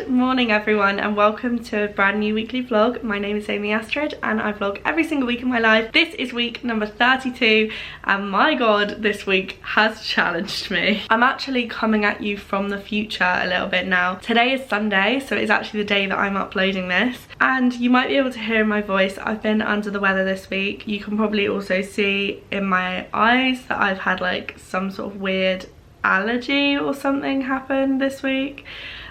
Good morning everyone and welcome to a brand new weekly vlog. My name is Astrid and I vlog every single week in my life. This is week number 32 and my god, this week has challenged me. I'm actually coming at you from the future a little bit now. Today is Sunday, so it's actually the day that I'm uploading this, and you might be able to hear in my voice I've been under the weather this week. You can probably also see in my eyes that I've had like some sort of weird allergy or something happen this week.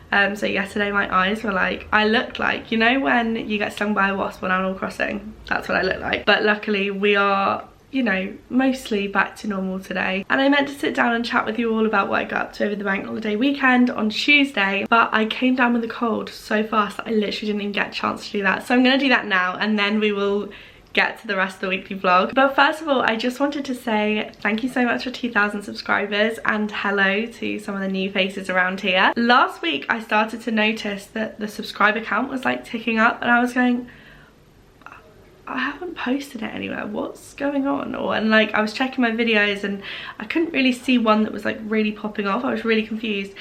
So yesterday my eyes were like, I looked like, you know when you get stung by a wasp on Animal Crossing? That's what I look like. But luckily we are, you know, mostly back to normal today. And I meant to sit down and chat with you all about what I got up to over the bank holiday weekend on Tuesday, but I came down with a cold so fast that I literally didn't even get a chance to do that. So I'm gonna do that now and then we will get to the rest of the weekly vlog. But first of all, I just wanted to say thank you so much for 2,000 subscribers and hello to some of the new faces around here. Last week I started to notice that the subscriber count was like ticking up and I was going, I haven't posted it anywhere, what's going on? And like I was checking my videos and I couldn't really see one that was like really popping off. I was really confused.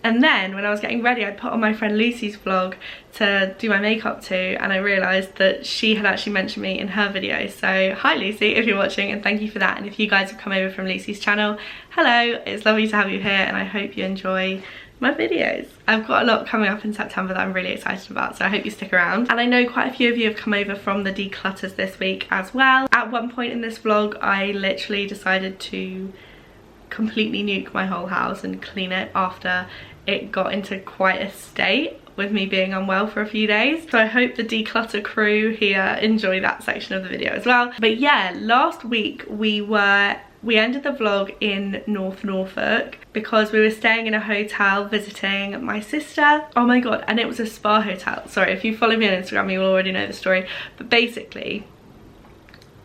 And then when I was getting ready, I put on my friend Lucy's vlog to do my makeup to, and I realised that she had actually mentioned me in her video. So hi Lucy, if you're watching, and thank you for that. And if you guys have come over from Lucy's channel, hello, it's lovely to have you here and I hope you enjoy my videos. I've got a lot coming up in September that I'm really excited about, so I hope you stick around. And I know quite a few of you have come over from the declutters this week as well. At one point in this vlog, I literally decided to completely nuke my whole house and clean it after it got into quite a state with me being unwell for a few days. So I hope the declutter crew here enjoy that section of the video as well. But yeah, last week we ended the vlog in North Norfolk because we were staying in a hotel visiting my sister. Oh my god, and it was a spa hotel. Sorry, if you follow me on Instagram you will already know the story. But basically,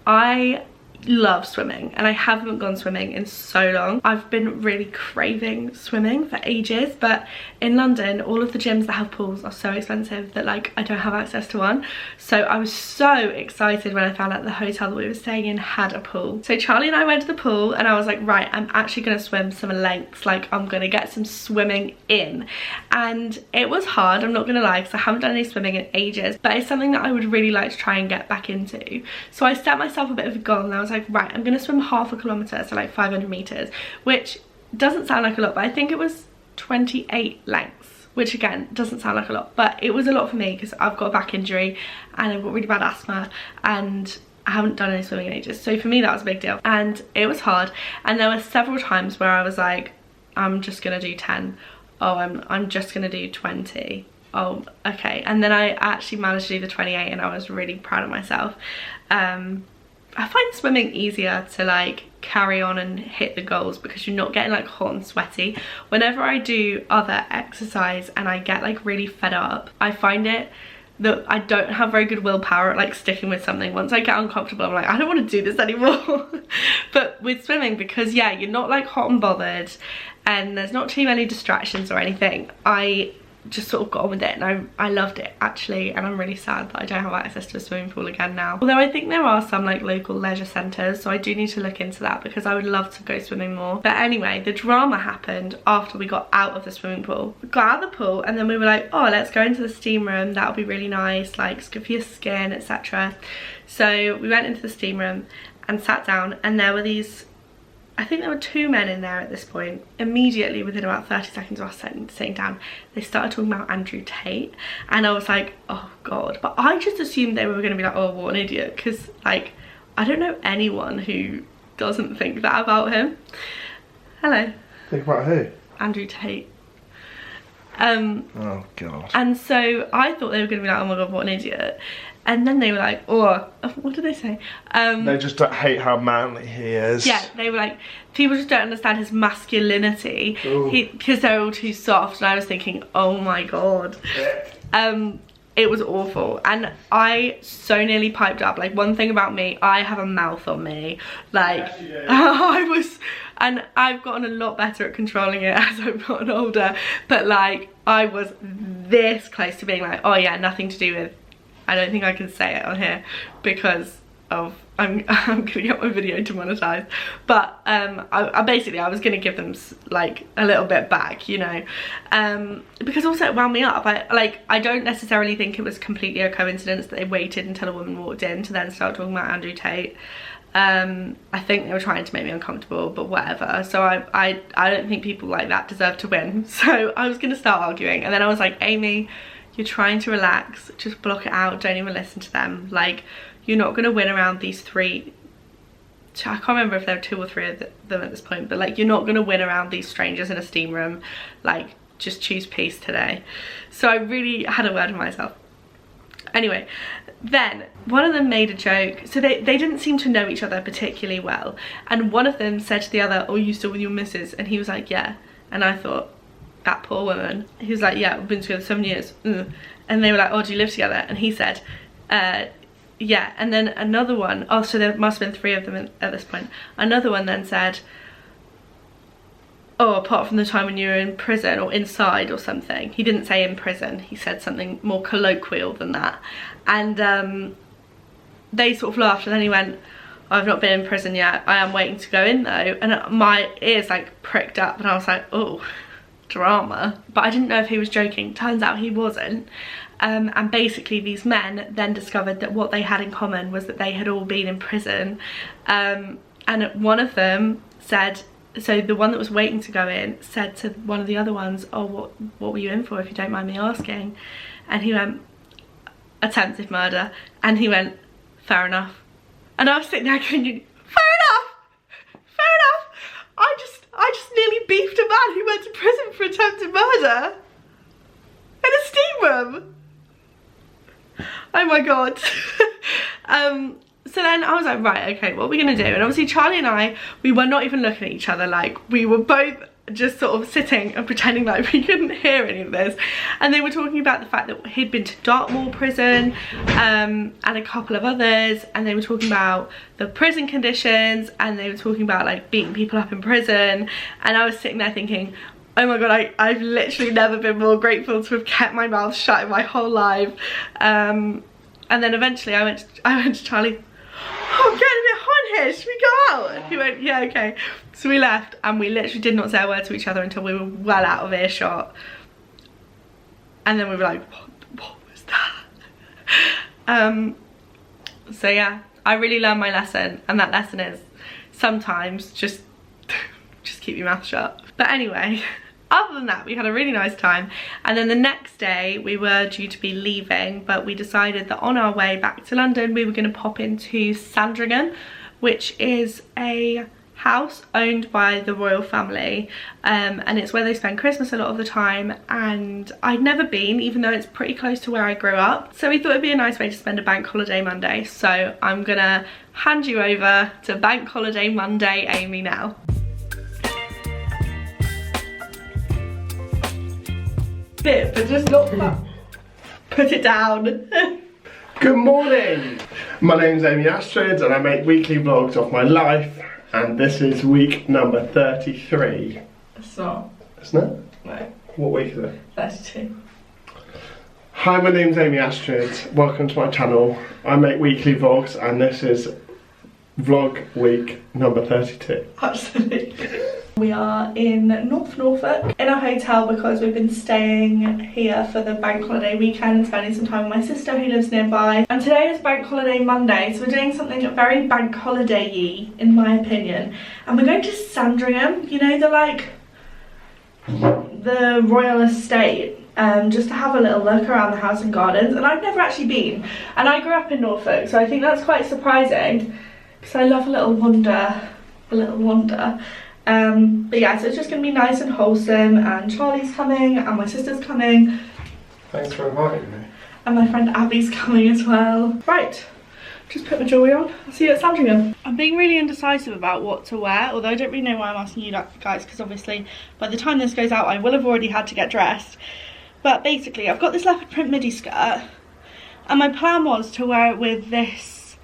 I love swimming and I haven't gone swimming in so long. I've been really craving swimming for ages, but in London all of the gyms that have pools are so expensive that like I don't have access to one. So I was so excited when I found out the hotel that we were staying in had a pool. So Charlie and I went to the pool and I was like, right, I'm actually gonna swim some lengths, like I'm gonna get some swimming in. And it was hard, I'm not gonna lie, because I haven't done any swimming in ages, but it's something that I would really like to try and get back into. So I set myself a bit of a goal and I was like, right, I'm gonna swim half a kilometre, so like 500 meters, which doesn't sound like a lot, but I think it was 28 lengths, which again doesn't sound like a lot, but it was a lot for me because I've got a back injury and I've got really bad asthma and I haven't done any swimming in ages. So for me that was a big deal and it was hard. And there were several times where I was like, I'm just gonna do 10. Oh, I'm just gonna do 20. Oh, okay. And then I actually managed to do the 28 and I was really proud of myself. I find swimming easier to like carry on and hit the goals because you're not getting like hot and sweaty. Whenever I do other exercise and I get like really fed up, I find it that I don't have very good willpower at like sticking with something. Once I get uncomfortable, I'm like, I don't want to do this anymore. But with swimming, because yeah, you're not like hot and bothered and there's not too many distractions or anything, I just sort of got on with it and I loved it actually. And I'm really sad that I don't have access to a swimming pool again now, although I think there are some like local leisure centres, so I do need to look into that because I would love to go swimming more. But anyway, the drama happened after we got out of the swimming pool. We got out of the pool and then we were like, oh, let's go into the steam room, that'll be really nice, like it's good for your skin, etc. So we went into the steam room and sat down and there were these, I think there were 2 men in there at this point. Immediately within about 30 seconds of us sitting down, they started talking about Andrew Tate and I was like, oh god. But I just assumed they were going to be like, oh, what an idiot, because like I don't know anyone who doesn't think that about him. Hello. Think about who? Andrew Tate. Oh god. And so I thought they were going to be like, oh my god, what an idiot. And then they were like, oh, what did they say? They just don't hate how manly he is. Yeah, they were like, people just don't understand his masculinity because they're all too soft. And I was thinking, oh my god. It was awful. And I so nearly piped up. Like, one thing about me, I have a mouth on me. Like, yes, and I've gotten a lot better at controlling it as I've gotten older. But like, I was this close to being like, oh yeah, nothing to do with, I don't think I can say it on here because of I'm gonna get my video demonetized, but I basically was gonna give them like a little bit back, you know, because also it wound me up. I don't necessarily think it was completely a coincidence that they waited until a woman walked in to then start talking about Andrew Tate. I think they were trying to make me uncomfortable, but whatever. So I don't think people like that deserve to win. So I was gonna start arguing, and then I was like, Amy, you're trying to relax, just block it out, don't even listen to them. Like, you're not gonna win around these three, I can't remember if there were 2 or 3 of them at this point, but like, you're not gonna win around these strangers in a steam room. Like, just choose peace today. So I really had a word with myself. Anyway, then one of them made a joke. So they didn't seem to know each other particularly well, and one of them said to the other, oh, you still with your missus? And he was like, yeah. And I thought, that poor woman. He was like, yeah, we've been together 7 years. And they were like, oh, do you live together? And he said, yeah. And then another one, oh, so there must have been 3 of them at this point. Another one then said, oh, apart from the time when you were in prison or inside or something. He didn't say in prison, he said something more colloquial than that. And they sort of laughed, and then he went, I've not been in prison yet, I am waiting to go in though. And my ears like pricked up, and I was like, oh, drama. But I didn't know if he was joking. Turns out he wasn't. And basically these men then discovered that what they had in common was that they had all been in prison. And one of them said, so the one that was waiting to go in said to one of the other ones, oh, what were you in for, if you don't mind me asking? And he went, attempted murder. And he went, fair enough. And I was sitting there going, fair enough, fair enough. I just nearly beefed a man who went to prison for attempted murder in a steam room. Oh my god. So then I was like, right, okay, what are we gonna do? And obviously Charlie and I, we were not even looking at each other. Like, we were both just sort of sitting and pretending like we couldn't hear any of this. And they were talking about the fact that he'd been to Dartmoor prison, and a couple of others, and they were talking about the prison conditions, and they were talking about like beating people up in prison. And I was sitting there thinking, oh my god, I've literally never been more grateful to have kept my mouth shut in my whole life. And then eventually I went to Charlie, oh, I'm getting a bit hot in here, should we go out? And he went, yeah, okay. So we left, and we literally did not say a word to each other until we were well out of earshot. And then we were like, what was that? So yeah, I really learned my lesson, and that lesson is sometimes just keep your mouth shut. But anyway, other than that, we had a really nice time. And then the next day we were due to be leaving, but we decided that on our way back to London we were going to pop into Sandringham, which is a house owned by the royal family, and it's where they spend Christmas a lot of the time. And I'd never been, even though it's pretty close to where I grew up, so we thought it'd be a nice way to spend a bank holiday Monday. So I'm gonna hand you over to Bank Holiday Monday Amy now. But just not that. Put it down. Good morning. My name's Amy Astrid, and I make weekly vlogs of my life, and this is week number 33. It's not. Isn't it? No. What week is it? 32. Hi, my name's Amy Astrid. Welcome to my channel. I make weekly vlogs, and this is vlog week number 32. Absolutely. We are in North Norfolk in a hotel because we've been staying here for the bank holiday weekend and spending some time with my sister who lives nearby. And today is Bank Holiday Monday, so we're doing something very bank holiday-y in my opinion. And we're going to Sandringham, you know, the royal estate, just to have a little look around the house and gardens. And I've never actually been, and I grew up in Norfolk, so I think that's quite surprising because I love a little wander. But yeah, so it's just going to be nice and wholesome, and Charlie's coming and my sister's coming. Thanks for inviting me. And my friend Abby's coming as well. Right, just put my jewellery on. I'll see you at Sandringham. I'm being really indecisive about what to wear, although I don't really know why I'm asking you guys, because obviously by the time this goes out I will have already had to get dressed. But basically I've got this leopard print midi skirt, and my plan was to wear it with this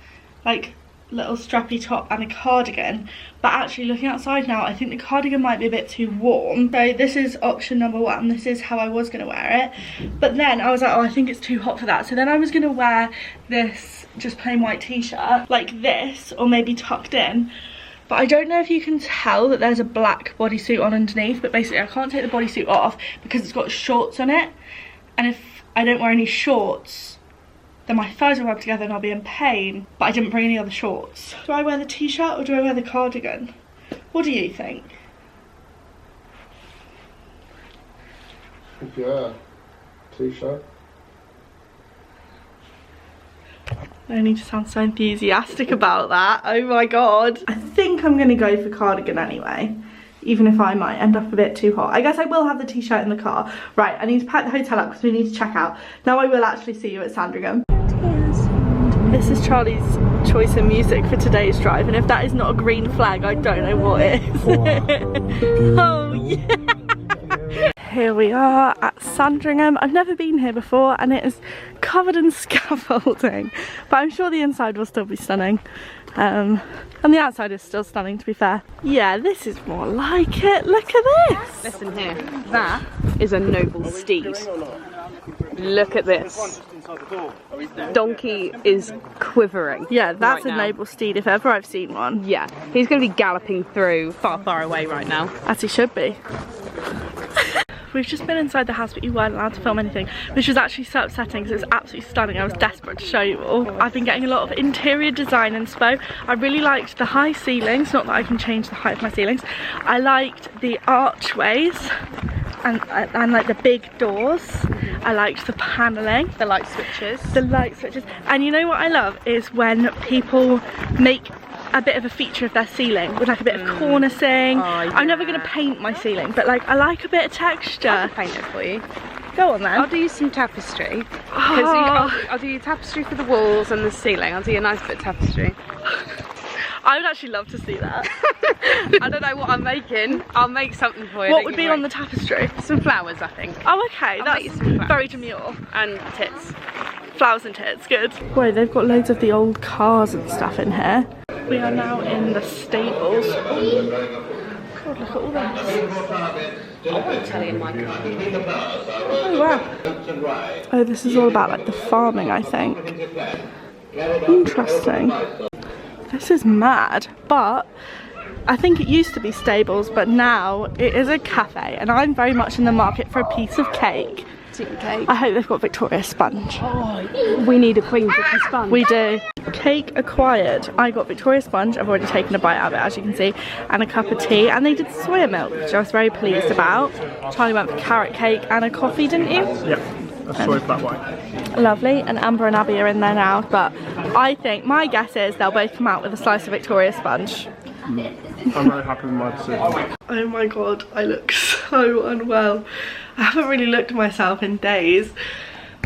like little strappy top and a cardigan, but actually looking outside now, I think the cardigan might be a bit too warm. So this is option number one. This is how I was going to wear it, but then I was like, oh, I think it's too hot for that. So then I was going to wear this just plain white t-shirt like this, or maybe tucked in. But I don't know if you can tell that there's a black bodysuit on underneath, but basically I can't take the bodysuit off because it's got shorts on it, and if I don't wear any shorts, then my thighs will rub together and I'll be in pain. But I didn't bring any other shorts. Do I wear the t-shirt or do I wear the cardigan? What do you think? Yeah, t-shirt. I need to sound so enthusiastic about that. Oh my god. I think I'm gonna go for cardigan anyway, even if I might end up a bit too hot. I guess I will have the t-shirt in the car. Right, I need to pack the hotel up because we need to check out. Now I will actually see you at Sandringham. This is Charlie's choice in music for today's drive, and if that is not a green flag, I don't know what is. Oh yeah! Here we are at Sandringham. I've never been here before and it is covered in scaffolding, but I'm sure the inside will still be stunning. And the outside is still stunning, to be fair. Yeah, this is more like it. Look at this. Listen here, that is a noble steed. Look at this. Donkey is quivering. Yeah, that's right a now. noble steed if ever I've seen one. Yeah, he's going to be galloping through far, far away right now. As he should be. We've just been inside the house, but you weren't allowed to film anything, which was actually so upsetting because it was absolutely stunning. I was desperate to show you all. I've been getting a lot of interior design inspo. I really liked the high ceilings, not that I can change the height of my ceilings. I liked the archways and like the big doors. I liked the panelling. The light switches. The light switches. And you know what I love is when people make a bit of a feature of their ceiling with like a bit of cornicing. Oh, yeah. I'm never going to paint my ceiling, but like I like a bit of texture. I'll paint it for you. Go on then. I'll do you some tapestry. Oh. I'll do you tapestry for the walls and the ceiling. I'll do you a nice bit of tapestry. I would actually love to see that. I don't know what I'm making. I'll make something for you. What would be on the tapestry? Some flowers, I think. Oh, okay, I'll that's make you some flowers. very demure. And tits. Flowers and tits, good. Boy, they've got loads of the old cars and stuff in here. We are now in the stables. God, look at all this. I won't tell you in my car. Oh wow. Oh, this is all about like the farming, I think. Interesting. This is mad, but I think it used to be stables, but now it is a cafe, and I'm very much in the market for a piece of cake. Cake. I hope they've got Victoria sponge. Oh, we need a queen cookie sponge. We do. Cake acquired. I got Victoria sponge. I've already taken a bite out of it, as you can see, and a cup of tea. And they did soya milk, which I was very pleased about. Charlie went for carrot cake and a coffee, didn't you? Yeah, a soy flat white. Lovely. And Amber and Abby are in there now. But I think, my guess is they'll both come out with a slice of Victoria sponge. I'm very happy with my decision. Oh my god, I look so unwell. I haven't really looked at myself in days.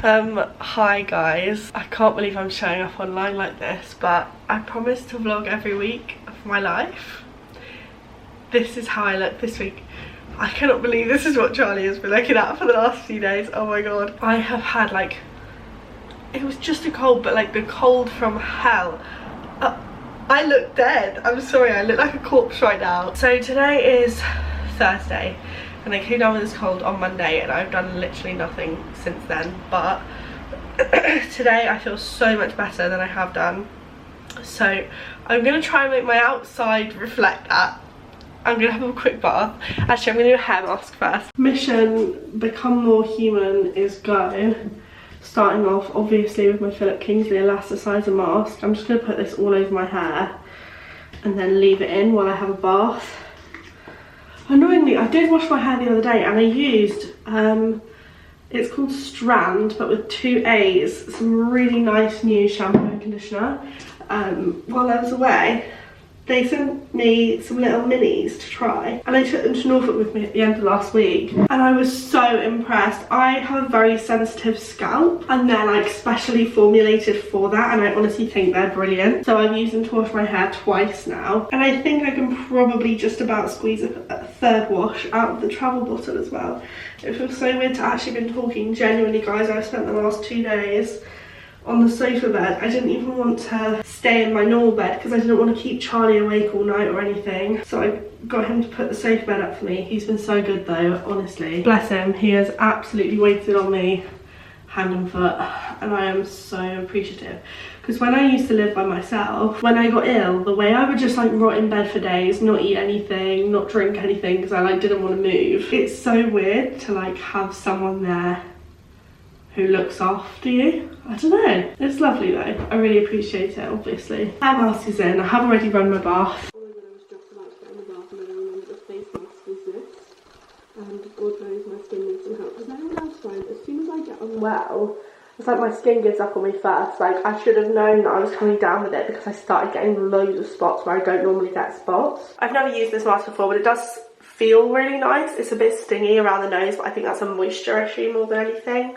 Hi guys. I can't believe I'm showing up online like this, but I promise to vlog every week of my life. This is how I look this week. I cannot believe this is what Charlie has been looking at for the last few days. Oh my god. I have had like, it was just a cold, but like the cold from hell. I look dead. I'm sorry, I look like a corpse right now. So today is Thursday and I came down with this cold on Monday and I've done literally nothing since then, but today I feel so much better than I have done. So I'm gonna try and make my outside reflect that. I'm gonna have a quick bath. Actually, I'm gonna do a hair mask first. Mission become more human is go. Starting off obviously with my Philip Kingsley elasticizer mask. I'm just going to put this all over my hair and then leave it in while I have a bath. Annoyingly, I did wash my hair the other day and I used, it's called Strand, but with 2 A's, some really nice new shampoo and conditioner. While I was away, they sent me some little minis to try and I took them to Norfolk with me at the end of last week and I was so impressed. I have a very sensitive scalp and they're like specially formulated for that, and I honestly think they're brilliant. So I've used them to wash my hair twice now and I think I can probably just about squeeze a third wash out of the travel bottle as well. It feels so weird to actually been talking. Genuinely guys, I've spent the last 2 days on the sofa bed. I didn't even want to stay in my normal bed because I didn't want to keep Charlie awake all night or anything. So I got him to put the sofa bed up for me. He's been so good though, honestly. Bless him, he has absolutely waited on me hand and foot, and I am so appreciative. Because when I used to live by myself, when I got ill, the way I would just like rot in bed for days, not eat anything, not drink anything because I like didn't want to move. It's so weird to like have someone there who looks after you. I don't know. It's lovely though. I really appreciate it, obviously. Hair mask is in. I have already run my bath. All I was just about to get in the bath and then I remembered the face mask was this. And God knows my skin needs some help. Because everyone else finds as soon as I get unwell, it's like my skin gives up on me first. Like I should have known that I was coming down with it because I started getting loads of spots where I don't normally get spots. I've never used this mask before, but it does feel really nice. It's a bit stingy around the nose, but I think that's a moisture issue more than anything.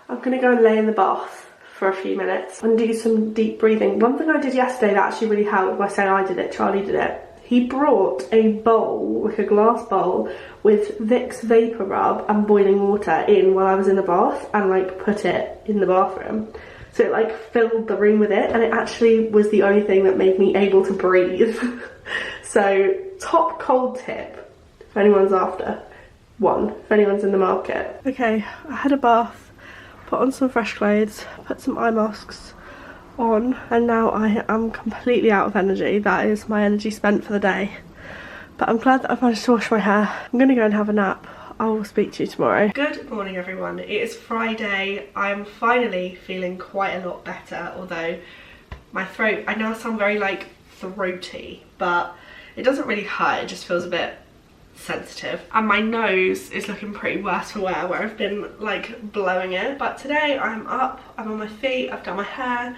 I'm gonna go and lay in the bath for a few minutes and do some deep breathing. One thing I did yesterday that actually really helped, well, I say I did it, Charlie did it. He brought a bowl, like a glass bowl, with Vicks Vapor Rub and boiling water in while I was in the bath and like put it in the bathroom. So it like filled the room with it, and it actually was the only thing that made me able to breathe. So top cold tip, if anyone's after one, if anyone's in the market. Okay, I had a bath, put on some fresh clothes, put some eye masks on, and now I am completely out of energy. That is my energy spent for the day. But I'm glad that I've managed to wash my hair. I'm gonna go and have a nap. I will speak to you tomorrow. Good morning everyone. It is Friday. I'm finally feeling quite a lot better, although my throat, I now sound very like throaty, but it doesn't really hurt, it just feels a bit sensitive. And my nose is looking pretty worse for wear, where I've been like blowing it. But today I'm up, I'm on my feet, I've done my hair,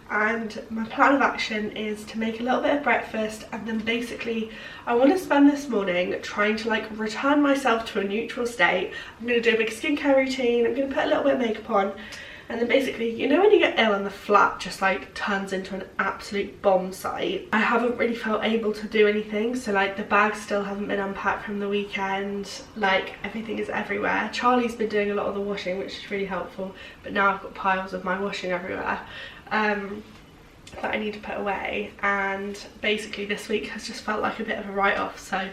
and my plan of action is to make a little bit of breakfast, and then basically I want to spend this morning trying to like return myself to a neutral state. I'm going to do a big skincare routine, I'm going to put a little bit of makeup on, and then basically, you know when you get ill and the flat just like turns into an absolute bomb site? I haven't really felt able to do anything, so like the bags still haven't been unpacked from the weekend, like everything is everywhere. Charlie's been doing a lot of the washing, which is really helpful, but now I've got piles of my washing everywhere that I need to put away, and basically this week has just felt like a bit of a write-off. So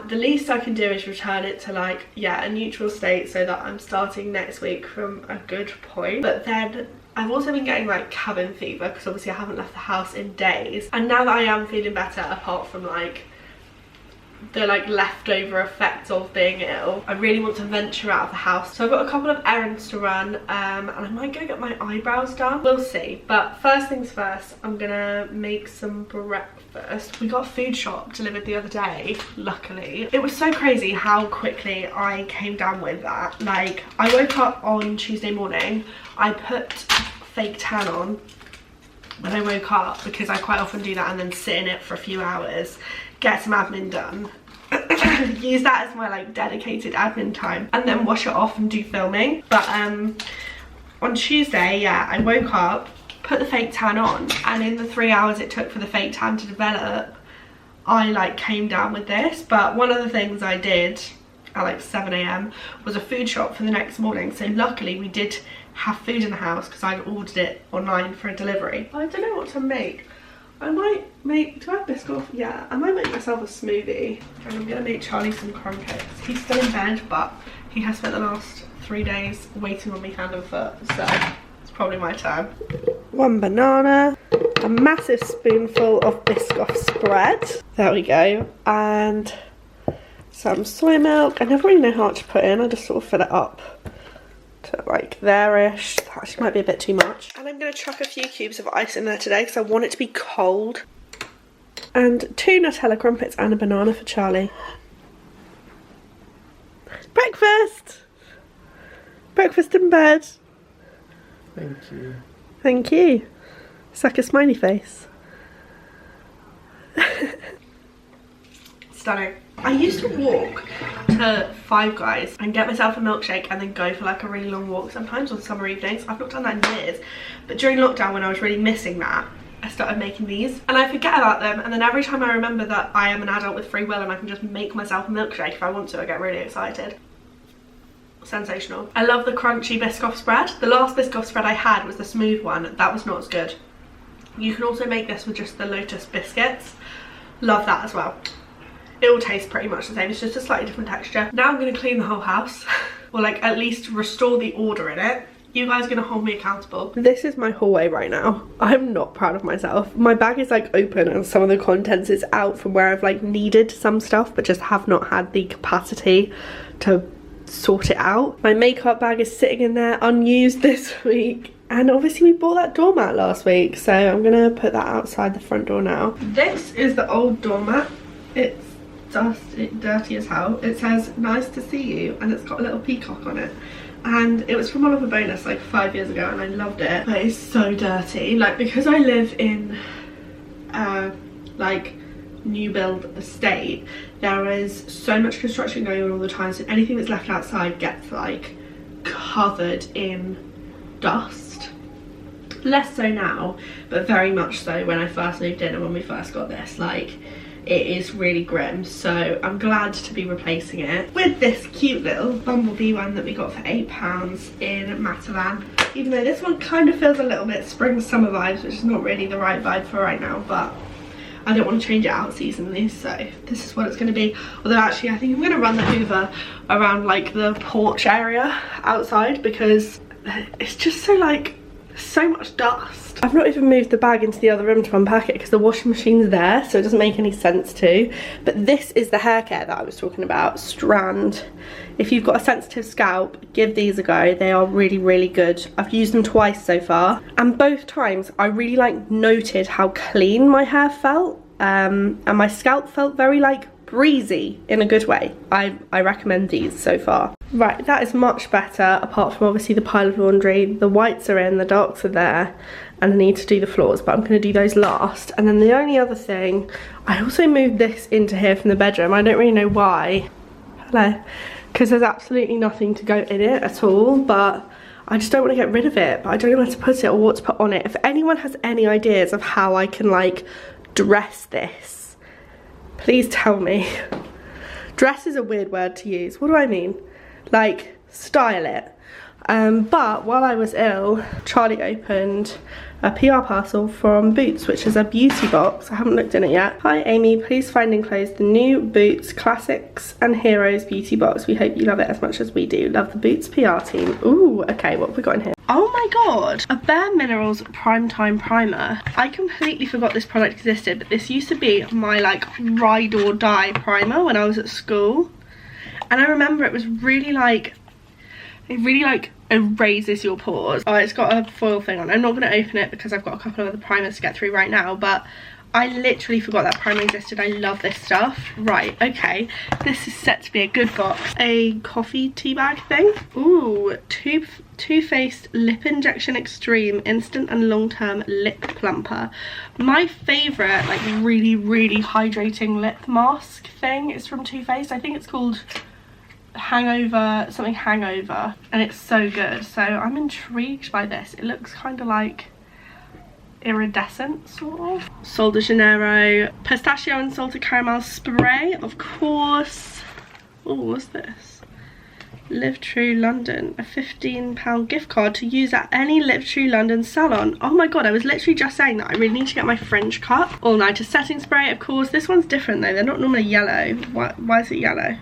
the least I can do is return it to like, yeah, a neutral state so that I'm starting next week from a good point. But then I've also been getting like cabin fever because obviously I haven't left the house in days, and now that I am feeling better, apart from like the like leftover effects of being ill, I really want to venture out of the house. So I've got a couple of errands to run, and I might go get my eyebrows done, we'll see. But first things first, I'm gonna make some breakfast. We got a food shop delivered the other day, luckily. It was so crazy how quickly I came down with that. Like I woke up on Tuesday morning, I put fake tan on when I woke up because I quite often do that and then sit in it for a few hours, get some admin done, use that as my like dedicated admin time, and then wash it off and do filming. But on Tuesday, yeah, I woke up, put the fake tan on, and in the 3 hours it took for the fake tan to develop, I like came down with this. But one of the things I did at like 7 AM was a food shop for the next morning, so luckily we did have food in the house because I'd ordered it online for a delivery. I don't know what to make. I might make, do I have biscuit? Yeah, I might make myself a smoothie, and I'm gonna make Charlie some crumpets. He's still in bed, but he has spent the last 3 days waiting on me hand and foot, so it's probably my turn. 1 banana, a massive spoonful of Biscoff spread, there we go, and some soy milk. I never really know how much to put in, I just sort of fill it up to like there-ish. That actually might be a bit too much. And I'm going to chuck a few cubes of ice in there today because I want it to be cold. And 2 Nutella crumpets and a banana for Charlie. Breakfast! Breakfast in bed. Thank you. Thank you. It's like a smiley face. Stunning. I used to walk to Five Guys and get myself a milkshake and then go for like a really long walk sometimes on summer evenings. I've not done that in years, but during lockdown when I was really missing that, I started making these, and I forget about them, and then every time I remember that I am an adult with free will and I can just make myself a milkshake if I want to, I get really excited. sensational. I love the crunchy Biscoff spread. The last Biscoff spread I had was the smooth one. That was not as good. You can also make this with just the Lotus biscuits. Love that as well. It will taste pretty much the same, it's just a slightly different texture. Now I'm going to clean the whole house, or like at least restore the order in it. You guys are going to hold me accountable. This is my hallway right now. I'm not proud of myself. My bag is like open and some of the contents is out from where I've like needed some stuff but just have not had the capacity to sort it out. My makeup bag is sitting in there unused this week. And obviously we bought that doormat last week, so I'm gonna put that outside the front door now. This is the old doormat. It's dirty as hell. It says nice to see you and it's got a little peacock on it. And it was from Oliver Bonus like 5 years ago and I loved it. But it's so dirty. Like, because I live in like new build estate, there is so much construction going on all the time, so anything that's left outside gets like covered in dust. Less so now, but very much so when I first moved in and when we first got this. Like, it is really grim, so I'm glad to be replacing it with this cute little bumblebee one that we got for £8 in Matalan. Even though this one kind of feels a little bit spring summer vibes, which is not really the right vibe for right now, but I don't want to change it out seasonally, so this is what it's going to be. Although actually I think I'm going to run the Hoover around like the porch area outside because it's just so like so much dust. I've not even moved the bag into the other room to unpack it because the washing machine's there, so it doesn't make any sense to. But this is the hair care that I was talking about, Strand. If you've got a sensitive scalp, give these a go. They are really, really good. I've used them twice so far, and both times I really like noted how clean my hair felt, and my scalp felt very like breezy in a good way. I recommend these so far. Right, that is much better, apart from obviously the pile of laundry. The whites are in, the darks are there, and I need to do the floors, but I'm going to do those last. And then the only other thing, I also moved this into here from the bedroom. I don't really know why. Hello. Because there's absolutely nothing to go in it at all, but I just don't want to get rid of it, but I don't know where to put it or what to put on it. If anyone has any ideas of how I can like dress this, please tell me. Dress is a weird word to use. What do I mean? Like, style it. But while I was ill, Charlie opened a PR parcel from Boots, which is a beauty box. I haven't looked in it yet. Hi Amy, please find and enclose the new Boots Classics and Heroes beauty box. We hope you love it as much as we do. Love the Boots PR team. Ooh, okay, what have we got in here? Oh my god, a Bare Minerals Primetime Primer. I completely forgot this product existed, but this used to be my like ride or die primer when I was at school. And I remember it was really like, it really like erases your pores. Oh, it's got a foil thing on. I'm not going to open it because I've got a couple of other primers to get through right now, but I literally forgot that primer existed. I love this stuff. Right, okay, this is set to be a good box. A coffee tea bag thing. Ooh, Too Faced Lip Injection Extreme Instant and Long-Term Lip Plumper. My favourite like really, really hydrating lip mask thing is from Too Faced. I think it's called something hangover, and it's so good. So I'm intrigued by this. It looks kind of like iridescent sort of. Sol de Janeiro pistachio and salted caramel spray, of course. Oh, what's this? Live True London, a £15 gift card to use at any Live True London salon. Oh my god, I was literally just saying that I really need to get my French cut. All nighter setting spray, of course. This one's different though, they're not normally yellow. Why is it yellow?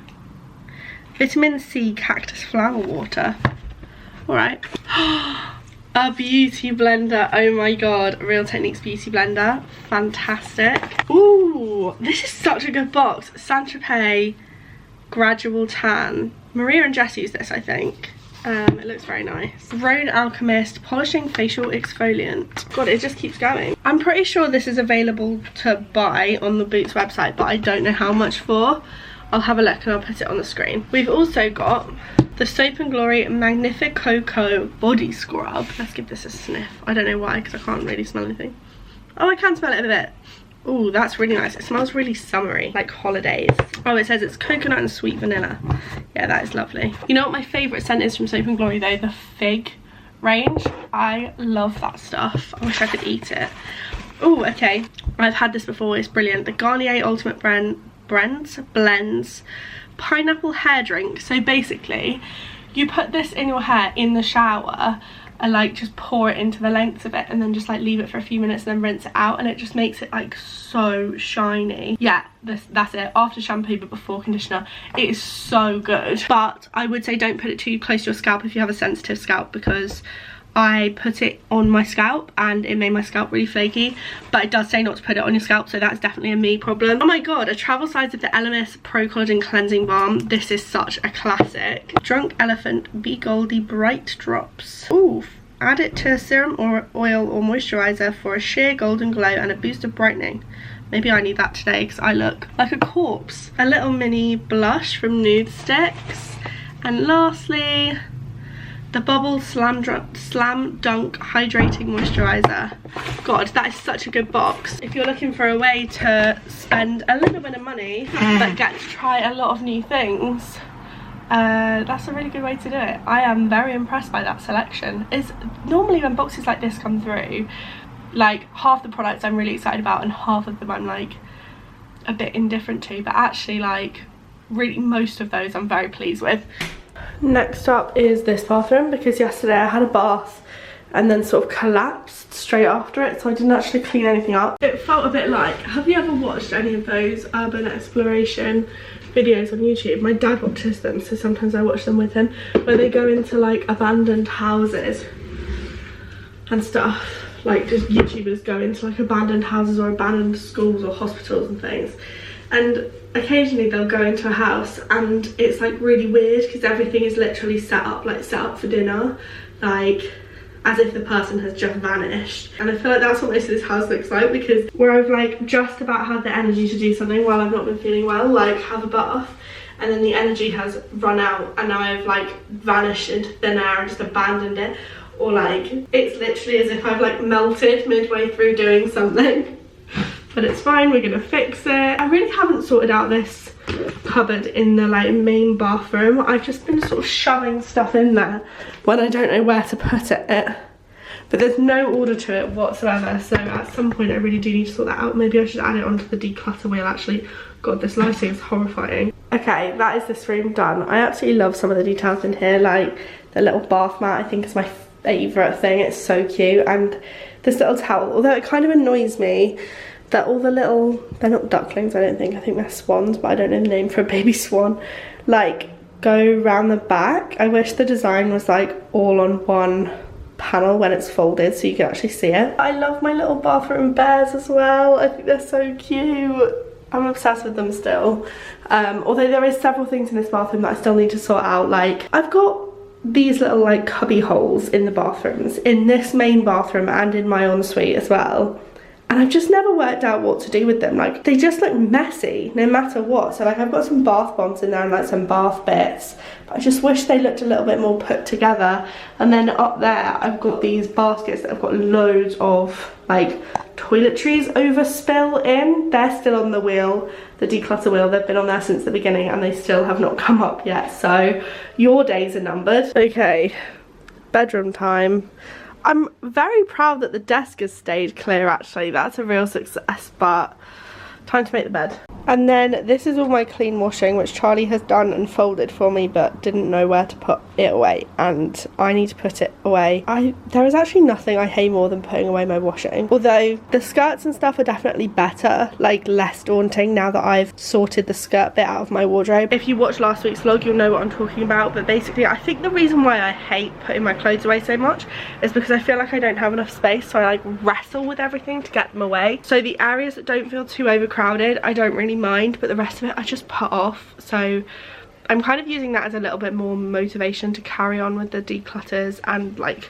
Vitamin C cactus flower water. Alright. A beauty blender. Oh my god. Real Techniques beauty blender. Fantastic. Ooh, this is such a good box. Saint-Tropez Gradual Tan. Maria and Jess use this, I think. It looks very nice. Rhone Alchemist Polishing Facial Exfoliant. God, it just keeps going. I'm pretty sure this is available to buy on the Boots website, but I don't know how much for. I'll have a look and I'll put it on the screen. We've also got the Soap and Glory Magnific Cocoa Body Scrub. Let's give this a sniff. I don't know why, because I can't really smell anything. Oh, I can smell it a bit. Oh, that's really nice. It smells really summery, like holidays. Oh, it says it's coconut and sweet vanilla. Yeah, that is lovely. You know what my favourite scent is from Soap and Glory though? The fig range. I love that stuff. I wish I could eat it. Oh, okay. I've had this before. It's brilliant. The Garnier Ultimate Blends Pineapple Hair Drink. So basically you put this in your hair in the shower and like just pour it into the length of it and then just like leave it for a few minutes and then rinse it out, and it just makes it like so shiny. Yeah, that's it. After shampoo but before conditioner. It is so good. But I would say don't put it too close to your scalp if you have a sensitive scalp, because I put it on my scalp and it made my scalp really flaky, but it does say not to put it on your scalp, so that's definitely a me problem. Oh my god, a travel size of the LMS Pro Collagen Cleansing Balm. This is such a classic. Drunk Elephant Be Goldy Bright Drops. Ooh, add it to serum or oil or moisturizer for a sheer golden glow and a boost of brightening. Maybe I need that today because I look like a corpse. A little mini blush from Nude Sticks. And lastly, the Bubble Slam Dunk Hydrating Moisturiser. God, that is such a good box. If you're looking for a way to spend a little bit of money but get to try a lot of new things, that's a really good way to do it. I am very impressed by that selection. It's normally when boxes like this come through, like half the products I'm really excited about and half of them I'm like a bit indifferent to, but actually like really most of those I'm very pleased with. Next up is this bathroom, because yesterday I had a bath and then sort of collapsed straight after it, so I didn't actually clean anything up. It felt a bit like, have you ever watched any of those urban exploration videos on YouTube? My dad watches them, so sometimes I watch them with him, where they go into like abandoned houses and stuff. Like just YouTubers go into like abandoned houses or abandoned schools or hospitals and things, and occasionally they'll go into a house and it's like really weird because everything is literally set up for dinner, like as if the person has just vanished. And I feel like that's what most of this house looks like, because where I've like just about had the energy to do something while I've not been feeling well, like have a bath, and then the energy has run out and now I've like vanished into thin air and just abandoned it, or like it's literally as if I've like melted midway through doing something. But it's fine, we're gonna fix it. I really haven't sorted out this cupboard in the like main bathroom. I've just been sort of shoving stuff in there when I don't know where to put it. But there's no order to it whatsoever, so at some point I really do need to sort that out. Maybe I should add it onto the declutter wheel actually. God, this lighting is horrifying. Okay, that is this room done. I absolutely love some of the details in here, like the little bath mat I think is my favourite thing. It's so cute, and this little towel, although it kind of annoys me that all the little, they're not ducklings I don't think, I think they're swans, but I don't know the name for a baby swan, like go round the back. I wish the design was like all on one panel when it's folded so you can actually see it. I love my little bathroom bears as well. I think they're so cute. I'm obsessed with them still. Although there is several things in this bathroom that I still need to sort out. Like I've got these little like cubby holes in the bathrooms, in this main bathroom and in my ensuite as well, and I've just never worked out what to do with them. Like they just look messy no matter what. So like I've got some bath bombs in there and like some bath bits, but I just wish they looked a little bit more put together. And then up there I've got these baskets that have got loads of like toiletries overspill in. They're still on the wheel, the declutter wheel. They've been on there since the beginning and they still have not come up yet, so your days are numbered. Okay, bedroom time. I'm very proud that the desk has stayed clear actually. That's a real success, but time to make the bed. And then this is all my clean washing, which Charlie has done and folded for me but didn't know where to put it away, and I need to put it away. There is actually nothing I hate more than putting away my washing, although the skirts and stuff are definitely better, like less daunting now that I've sorted the skirt bit out of my wardrobe. If you watched last week's vlog you'll know what I'm talking about, but basically I think the reason why I hate putting my clothes away so much is because I feel like I don't have enough space, so I like wrestle with everything to get them away. So the areas that don't feel too overcrowded I don't really mind, but the rest of it I just put off. So I'm kind of using that as a little bit more motivation to carry on with the declutters, and like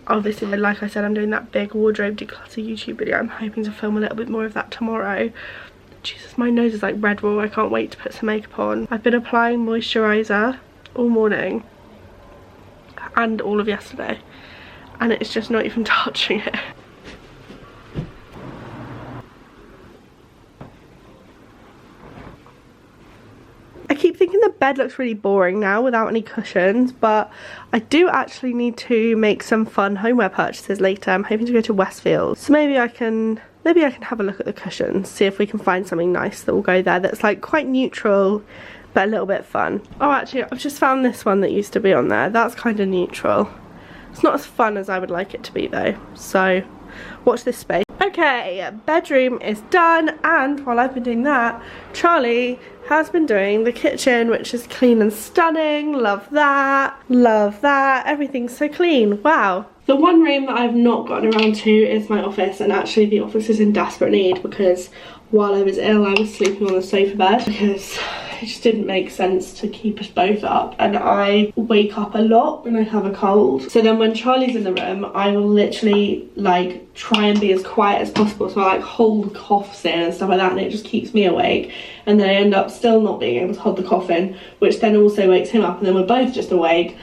obviously like I said I'm doing that big wardrobe declutter YouTube video. I'm hoping to film a little bit more of that tomorrow. Jesus, my nose is like red raw. I can't wait to put some makeup on. I've been applying moisturiser all morning and all of yesterday, and it's just not even touching it. I keep thinking the bed looks really boring now without any cushions, but I do actually need to make some fun homeware purchases later. I'm hoping to go to Westfield, so maybe I can have a look at the cushions, see if we can find something nice that will go there that's like quite neutral but a little bit fun. Oh, actually, I've just found this one that used to be on there. That's kind of neutral. It's not as fun as I would like it to be though, so watch this space. Okay, bedroom is done, and while I've been doing that, Charlie has been doing the kitchen, which is clean and stunning. Love that, love that. Everything's so clean, wow. The one room that I've not gotten around to is my office, and actually the office is in desperate need because while I was ill I was sleeping on the sofa bed because it just didn't make sense to keep us both up, and I wake up a lot when I have a cold. So then when Charlie's in the room, I will literally like try and be as quiet as possible, so I like hold coughs in and stuff like that, and it just keeps me awake, and then I end up still not being able to hold the cough in, which then also wakes him up, and then we're both just awake.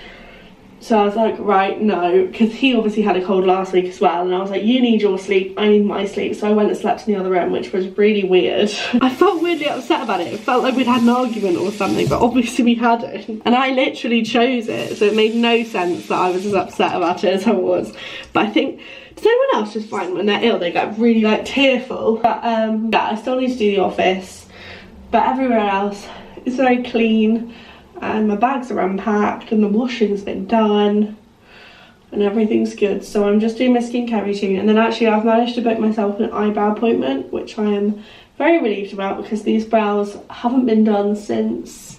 So I was like, right, no, because he obviously had a cold last week as well, and I was like, you need your sleep, I need my sleep. So I went and slept in the other room, which was really weird. I felt weirdly upset about it. It felt like we'd had an argument or something, but obviously we hadn't. And I literally chose it, so it made no sense that I was as upset about it as I was. But I think, does anyone else just find when they're ill, they get really like tearful? But yeah, I still need to do the office, but everywhere else is very clean. And my bags are unpacked and the washing's been done and everything's good. So I'm just doing my skincare routine, and then actually I've managed to book myself an eyebrow appointment, which I am very relieved about because these brows haven't been done since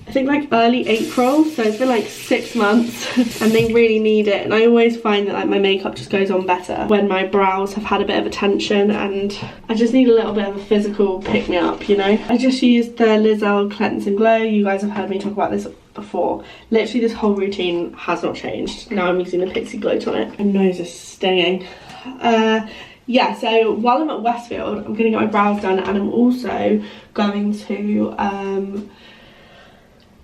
I think like early April, so it's been like 6 months and they really need it. And I always find that like my makeup just goes on better when my brows have had a bit of attention, and I just need a little bit of a physical pick me up, you know. I just used the Lizelle Cleanse and Glow. You guys have heard me talk about this before. Literally this whole routine has not changed. Now I'm using the Pixie Glow Tonic. My nose is stinging. Yeah, so while I'm at Westfield, I'm gonna get my brows done, and I'm also going to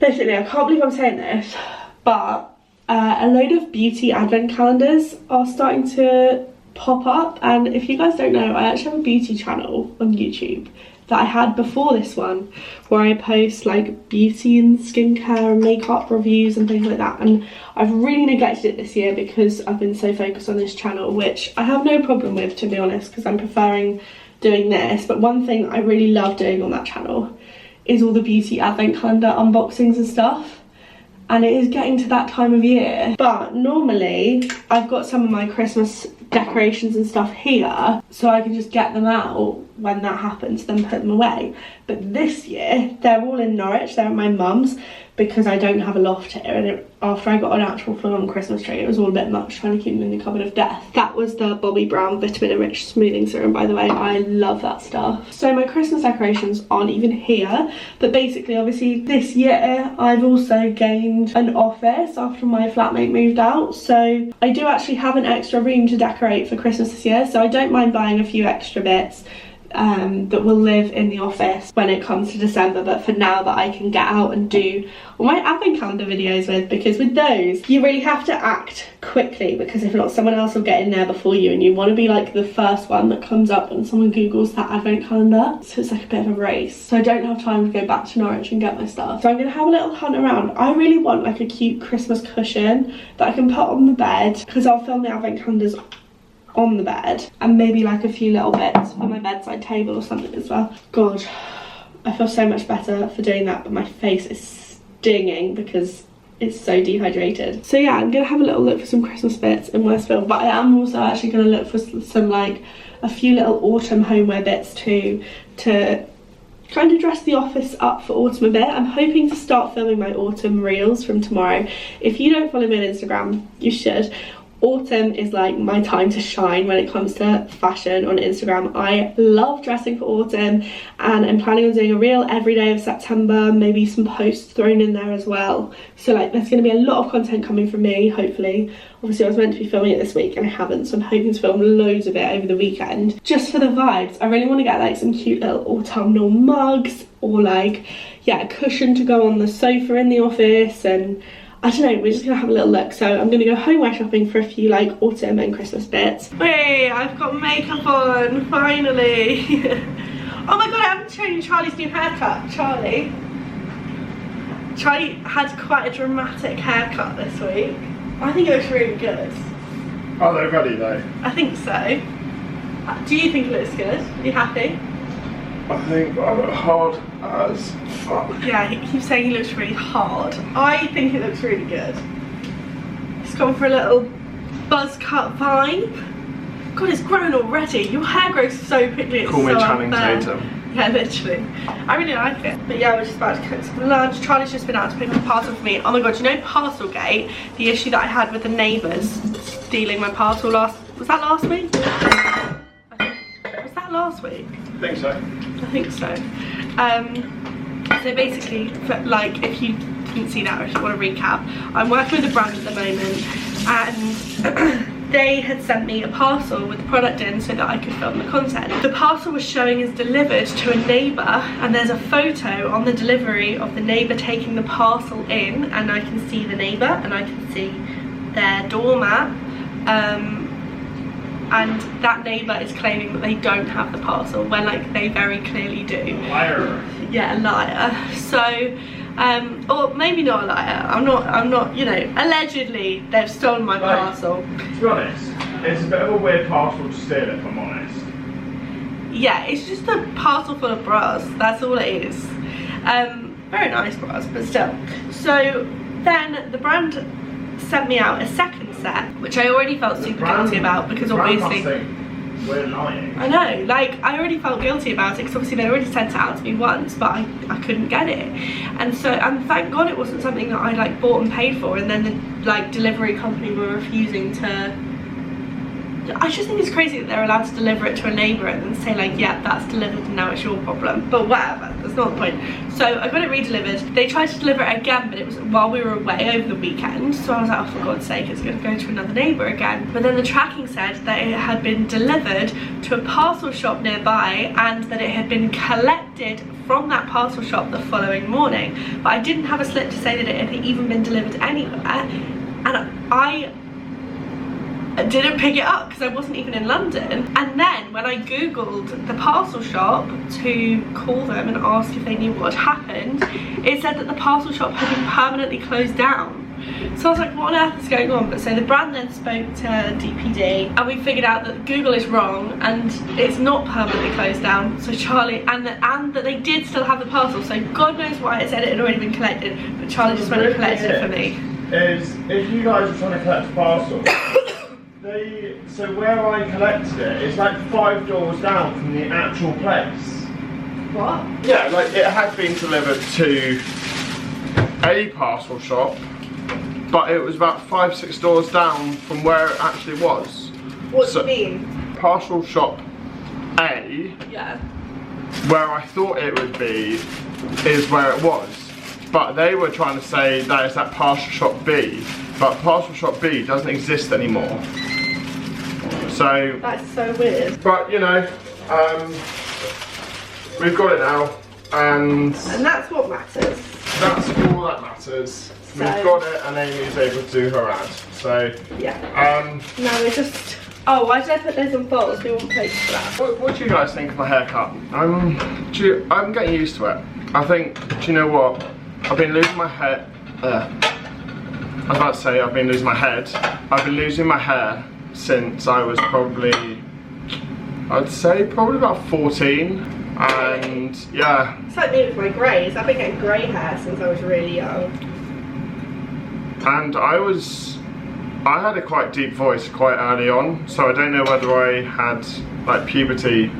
basically, I can't believe I'm saying this, but a load of beauty advent calendars are starting to pop up. And if you guys don't know, I actually have a beauty channel on YouTube that I had before this one, where I post like beauty and skincare and makeup reviews and things like that. And I've really neglected it this year because I've been so focused on this channel, which I have no problem with, to be honest, because I'm preferring doing this. But one thing I really love doing on that channel is all the beauty advent calendar unboxings and stuff, and it is getting to that time of year. But normally I've got some of my Christmas decorations and stuff here, so I can just get them out when that happens, then put them away. But this year they're all in Norwich, they're at my mum's, because I don't have a loft here, and after I got an actual full-on Christmas tree, it was all a bit much trying to keep them in the cupboard of death. That was the Bobbi Brown Vitamin Enriched Smoothing Serum, by the way. I love that stuff. So my Christmas decorations aren't even here, but basically, obviously, this year, I've also gained an office after my flatmate moved out, so I do actually have an extra room to decorate for Christmas this year, so I don't mind buying a few extra bits that will live in the office when it comes to December, but for now that I can get out and do all my advent calendar videos with, because with those you really have to act quickly, because if not, someone else will get in there before you, and you want to be like the first one that comes up when someone googles that advent calendar, so it's like a bit of a race. So I don't have time to go back to Norwich and get my stuff, so I'm gonna have a little hunt around. I really want like a cute Christmas cushion that I can put on the bed, because I'll film the advent calendars on the bed, and maybe like a few little bits for my bedside table or something as well. God, I feel so much better for doing that, but my face is stinging because it's so dehydrated. So yeah, I'm gonna have a little look for some Christmas bits in Westfield, but I am also actually gonna look for some like a few little autumn homeware bits too, to kind of dress the office up for autumn a bit. I'm hoping to start filming my autumn reels from tomorrow. If you don't follow me on Instagram, you should. Autumn is like my time to shine when it comes to fashion on Instagram. I love dressing for autumn, and I'm planning on doing a reel every day of September, maybe some posts thrown in there as well. So like there's going to be a lot of content coming from me, hopefully. Obviously I was meant to be filming it this week and I haven't, so I'm hoping to film loads of it over the weekend. Just for the vibes, I really want to get like some cute little autumnal mugs, or like, yeah, a cushion to go on the sofa in the office, and I don't know, we're just gonna have a little look. So I'm gonna go homeware shopping for a few like autumn and Christmas bits. Wait, I've got makeup on, finally. Oh my god, I haven't shown you Charlie's new haircut. Charlie had quite a dramatic haircut this week. I think it looks really good. Are they ready though? I think so. Do you think it looks good? Are you happy? I think I look hard. as fuck. Yeah, he keeps saying he looks really hard. I think it looks really good. He's gone for a little buzz cut vibe. God, it's grown already. Your hair grows so quickly. It's Call me so Channing unfair. Tatum. Yeah, literally. I really like it. But yeah, we're just about to cook some lunch. Charlie's just been out to pick up a parcel for me. Oh my god, you know Parcelgate? The issue that I had with the neighbours stealing my parcel was that last week? Was that last week? I think so. I think so. So basically, like, if you didn't see that or if you want to recap, I'm working with a brand at the moment and they had sent me a parcel with the product in so that I could film the content. The parcel was showing as delivered to a neighbour, and there's a photo on the delivery of the neighbour taking the parcel in, and I can see the neighbour and I can see their doormat. And that neighbour is claiming that they don't have the parcel when, like, they very clearly do. Liar. Yeah, a liar. So, or maybe not a liar. I'm not, you know, allegedly they've stolen my parcel. To be honest, it's a bit of a weird parcel to steal, if I'm honest. Yeah, it's just a parcel full of bras. That's all it is. Very nice bras, but still. So then the brand sent me out a second set, which I already felt super guilty about because obviously we're lying. I know, like, I already felt guilty about it because obviously they already sent it out to me once, but I couldn't get it. And so, and thank God it wasn't something that I, like, bought and paid for, and then the, like, delivery company were refusing to. I just think it's crazy that they're allowed to deliver it to a neighbour and then say, like, yeah, that's delivered and now it's your problem. But whatever, that's not the point. So I got it re-delivered. They tried to deliver it again, but it was while we were away over the weekend. So I was like, oh, for God's sake, it's going to go to another neighbour again. But then the tracking said that it had been delivered to a parcel shop nearby and that it had been collected from that parcel shop the following morning. But I didn't have a slip to say that it had even been delivered anywhere. And I didn't pick it up because I wasn't even in London. And then when I googled the parcel shop to call them and ask if they knew what had happened, it said that the parcel shop had been permanently closed down. So I was like, what on earth is going on? But so the brand then spoke to DPD and we figured out that Google is wrong and it's not permanently closed down. So Charlie, and that they did still have the parcel, so God knows why it said it had already been collected, but Charlie just went and collected it for me. Is if you guys are trying to collect a parcel, so where I collected it, it's like 5 doors down from the actual place. What? Yeah, like it had been delivered to a parcel shop, but it was about 5-6 doors down from where it actually was. What do you mean? Parcel shop A, Yeah. where I thought it would be, is where it was. But they were trying to say that it's at parcel shop B, but parcel shop B doesn't exist anymore. So that's so weird. But you know, we've got it now, and that's what matters. That's all that matters. So, we've got it, and Amy's able to do her ad. So yeah. Now we're just. Oh, why did I put those on folders? We want plates for that. What do you guys think of my haircut? I'm getting used to it. I think. Do you know what? I've been losing my hair. I was about to say I've been losing my head. I've been losing my hair since I was probably, I'd say probably about 14, and yeah. It's like me with my greys. I've been getting grey hair since I was really young. And I had a quite deep voice quite early on, so I don't know whether I had like puberty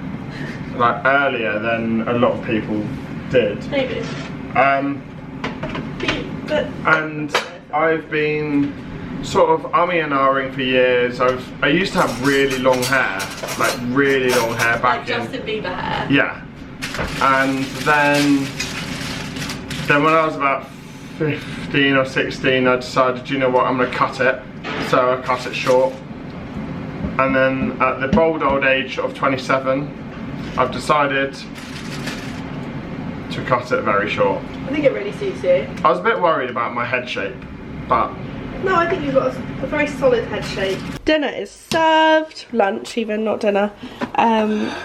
like earlier than a lot of people did. Maybe. And I've been sort of umming and ahhing for years. I used to have really long hair, like really long hair back like Justin Bieber hair. Yeah. And then when I was about 15 or 16, I decided, you know what, I'm gonna cut it. So I cut it short. And then at the bold old age of 27, I've decided to cut it very short. I think it really suits you. I was a bit worried about my head shape, but no, I think you've got a very solid head shape. Dinner is served, lunch even, not dinner.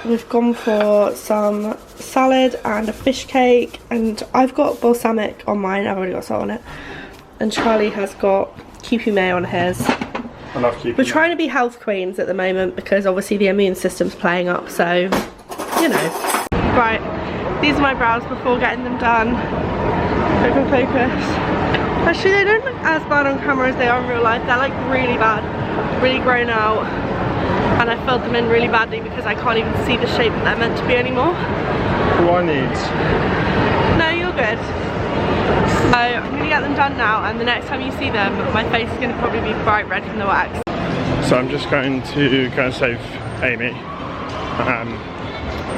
We've gone for some salad and a fish cake, and I've got balsamic on mine, I've already got salt on it. And Charlie has got Kewpie mayo on his. I love Kewpie. We're trying to be health queens at the moment because obviously the immune system's playing up, so, you know. Right, These are my brows before getting them done. Focus. Actually, they don't look as bad on camera as they are in real life. They're like really bad, really grown out. And I filled them in really badly because I can't even see the shape that they're meant to be anymore. What do I need? No, you're good. So I'm going to get them done now, and the next time you see them, my face is going to probably be bright red from the wax. So I'm just going to go and save Amy.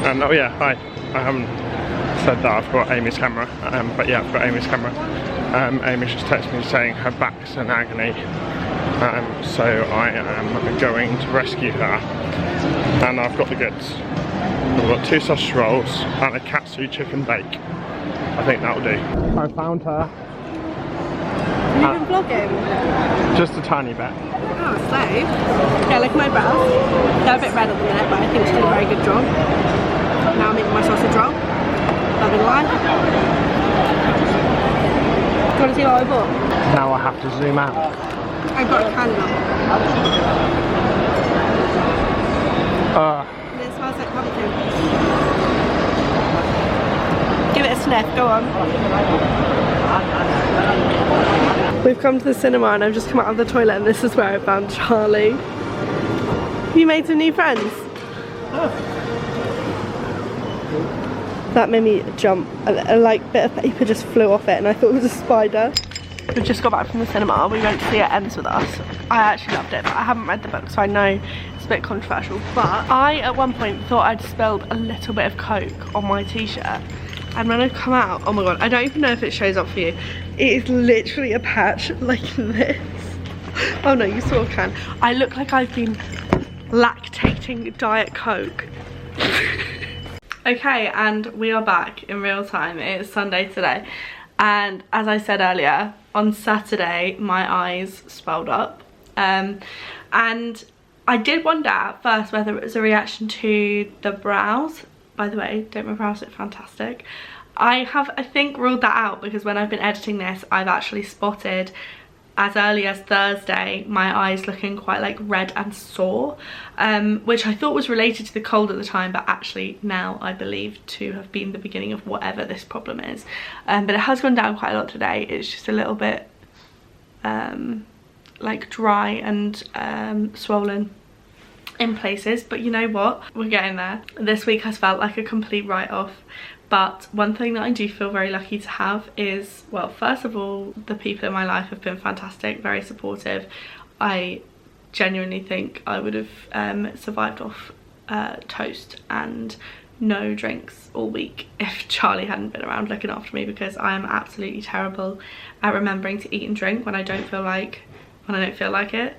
And oh yeah, hi. I haven't said that I've got Amy's camera, but yeah, I've got Amy's camera. Amy just texted me saying her back's in agony, so I am going to rescue her, and I've got the goods. I've got 2 sausage rolls and a katsu chicken bake. I think that'll do. I found her. Have you been vlogging? Just a tiny bit. Oh, so. Yeah, look at my brows. They're a bit red at the minute, but I think she did a very good job. Now I'm making my sausage roll. Loving life. Do you want to see what I bought? Now I have to zoom out. I've got a candle. And it smells like pumpkin. Give it a sniff, go on. We've come to the cinema and I've just come out of the toilet and this is where I found Charlie. You made some new friends? Oh. That made me jump. A like bit of paper just flew off it and I thought it was a spider. We've just got back from the cinema. We went to see Errands with us. I actually loved it, but I haven't read the book, so I know it's a bit controversial. But I, at one point, thought I'd spilled a little bit of Coke on my t-shirt. And when I come out, oh my god, I don't even know if it shows up for you. It is literally a patch like this. Oh no, you sort of can. I look like I've been lactating Diet Coke. Okay, and we are back in real time. It is Sunday today. And as I said earlier, on Saturday, my eyes swelled up. And I did wonder at first whether it was a reaction to the brows. By the way, don't my brows look fantastic? I think ruled that out because when I've been editing this, I've actually spotted as early as Thursday my eyes looking quite like red and sore, which I thought was related to the cold at the time, but actually now I believe to have been the beginning of whatever this problem is. But it has gone down quite a lot today. It's just a little bit like dry and swollen in places, but you know what, we're getting there. This week has felt like a complete write-off, but one thing that I do feel very lucky to have is, well, first of all, the people in my life have been fantastic, very supportive. I genuinely think I would have survived off toast and no drinks all week if Charlie hadn't been around looking after me, because I am absolutely terrible at remembering to eat and drink when I don't feel like it.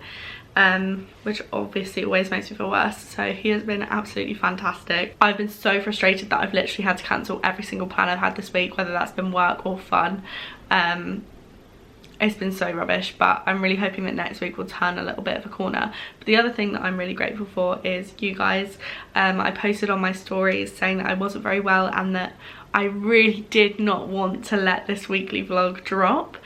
Which obviously always makes me feel worse. So he has been absolutely fantastic. I've been so frustrated that I've literally had to cancel every single plan I've had this week, whether that's been work or fun. It's been so rubbish, but I'm really hoping that next week will turn a little bit of a corner. But the other thing that I'm really grateful for is you guys. I posted on my stories saying that I wasn't very well and that I really did not want to let this weekly vlog drop.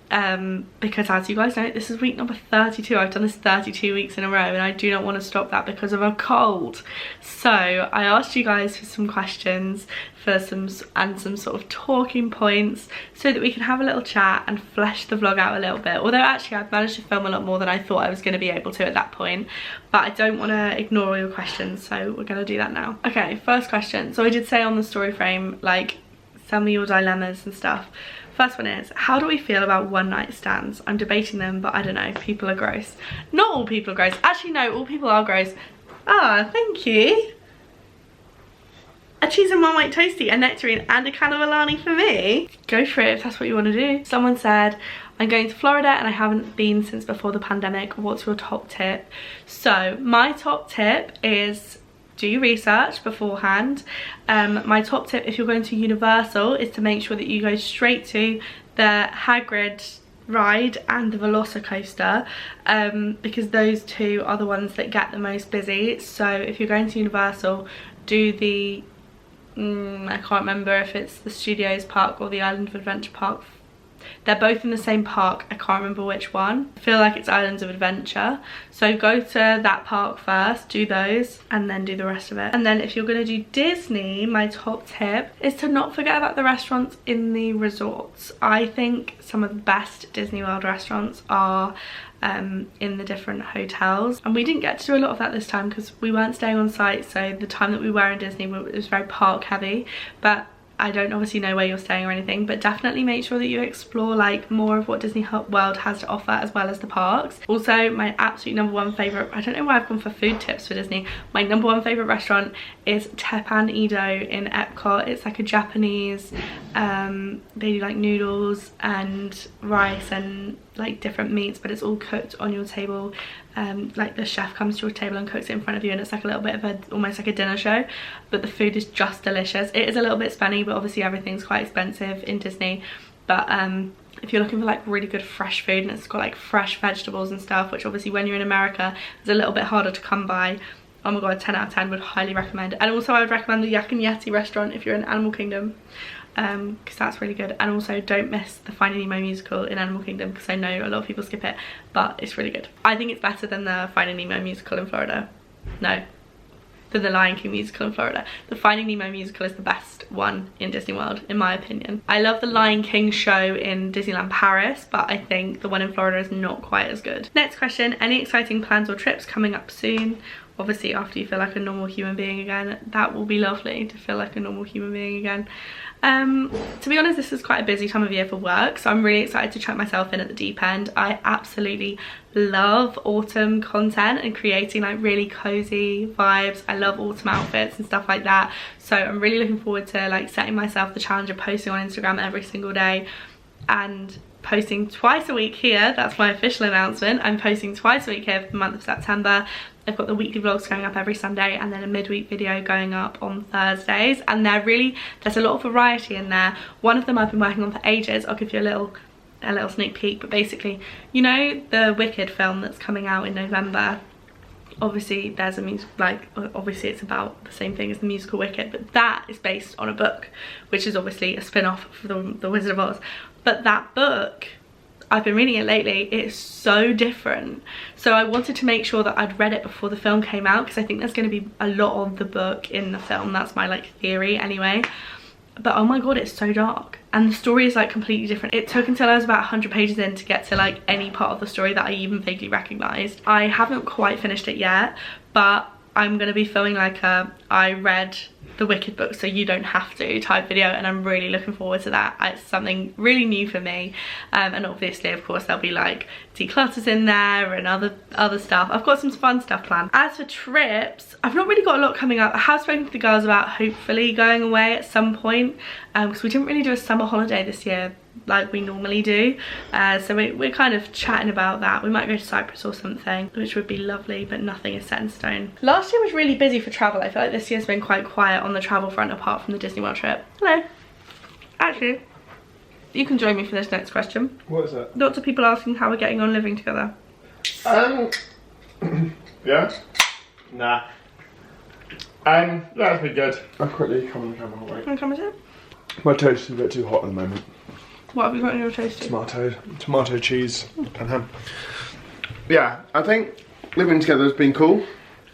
Because as you guys know, this is week number 32. I've done this 32 weeks in a row and I do not want to stop that because of a cold. So I asked you guys for some questions and some sort of talking points so that we can have a little chat and flesh the vlog out a little bit. Although actually I've managed to film a lot more than I thought I was going to be able to at that point, but I don't want to ignore all your questions, so we're going to do that now. Okay, first question. So I did say on the story frame, like, tell me your dilemmas and stuff. First one is, how do we feel about one night stands? I'm debating them, but I don't know, people are gross. Not all people are gross. Actually no, all people are gross. Ah, thank you. A cheese and Marmite toasty, a nectarine and a can of Alani for me. Go for it if that's what you want to do. Someone said, I'm going to Florida and I haven't been since before the pandemic. What's your top tip? So my top tip is do your research beforehand. My top tip if you're going to Universal is to make sure that you go straight to the Hagrid ride and the Velocicoaster, because those two are the ones that get the most busy. So if you're going to Universal, do the I can't remember if it's the Studios Park or the Island of Adventure Park They're both in the same park. I can't remember which one. I feel like it's Islands of Adventure. So go to that park first, do those, and then do the rest of it. And then if you're going to do Disney, my top tip is to not forget about the restaurants in the resorts. I think some of the best Disney World restaurants are in the different hotels, and we didn't get to do a lot of that this time because we weren't staying on site, so the time that we were in Disney it was very park heavy. But I don't obviously know where you're staying or anything, but definitely make sure that you explore like more of what Disney World has to offer as well as the parks. Also, my absolute #1 favourite, I don't know why I've gone for food tips for Disney, my #1 favourite restaurant is Teppan Edo in Epcot. It's like a Japanese, they do like noodles and rice and like different meats, but it's all cooked on your table. Like the chef comes to your table and cooks it in front of you, and it's like a little bit of a, almost like a dinner show, but the food is just delicious. It is a little bit spenny, but obviously everything's quite expensive in Disney. But if you're looking for like really good fresh food, and it's got like fresh vegetables and stuff, which obviously when you're in America is a little bit harder to come by, oh my god, 10 out of 10, would highly recommend it. And also I would recommend the Yak and Yeti restaurant if you're in Animal Kingdom, because that's really good. And also don't miss the Finding Nemo musical in Animal Kingdom, because I know a lot of people skip it, but it's really good. I think it's better than the Finding Nemo musical in Florida. No, than the Lion King musical in Florida. The Finding Nemo musical is the best one in Disney World, in my opinion. I love the Lion King show in Disneyland Paris, but I think the one in Florida is not quite as good. Next question, any exciting plans or trips coming up soon? Obviously after you feel like a normal human being again, that will be lovely, to feel like a normal human being again. To be honest, this is quite a busy time of year for work, so I'm really excited to chuck myself in at the deep end. I absolutely love autumn content and creating like really cozy vibes. I love autumn outfits and stuff like that, so I'm really looking forward to like setting myself the challenge of posting on Instagram every single day and posting twice a week here. That's my official announcement. I'm posting twice a week here for the month of September. I've got the weekly vlogs going up every Sunday, and then a midweek video going up on Thursdays, and there's a lot of variety in there. One of them I've been working on for ages. I'll give you a little sneak peek, but basically, you know the Wicked film that's coming out in November? Obviously there's a music, like obviously it's about the same thing as the musical Wicked, but that is based on a book, which is obviously a spin-off for the Wizard of Oz. But that book, I've been reading it lately, it's so different. So I wanted to make sure that I'd read it before the film came out, because I think there's going to be a lot of the book in the film. That's my like theory anyway. But oh my god, it's so dark, and the story is like completely different. It took until I was about 100 pages in to get to like any part of the story that I even vaguely recognised. I haven't quite finished it yet, but I'm going to be filming like a I read the Wicked book so you don't have to type video, and I'm really looking forward to that. It's something really new for me, and obviously of course there'll be like declutters in there and other stuff. I've got some fun stuff planned. As for trips, I've not really got a lot coming up. I have spoken to the girls about hopefully going away at some point, because we didn't really do a summer holiday this year like we normally do, so we're kind of chatting about that. We might go to Cyprus or something, which would be lovely, but nothing is set in stone. Last year was really busy for travel. I feel like this year's been quite quiet on the travel front, apart from the Disney World trip. Hello. Actually, you can join me for this next question. What is it? Lots of people asking how we're getting on living together. Yeah? Nah. That's been good. I'll quickly come on the camera, wait. Can I come and sit? My toast is a bit too hot at the moment. What have you got in your toasty? Tomato, cheese, and ham. Yeah, I think living together has been cool.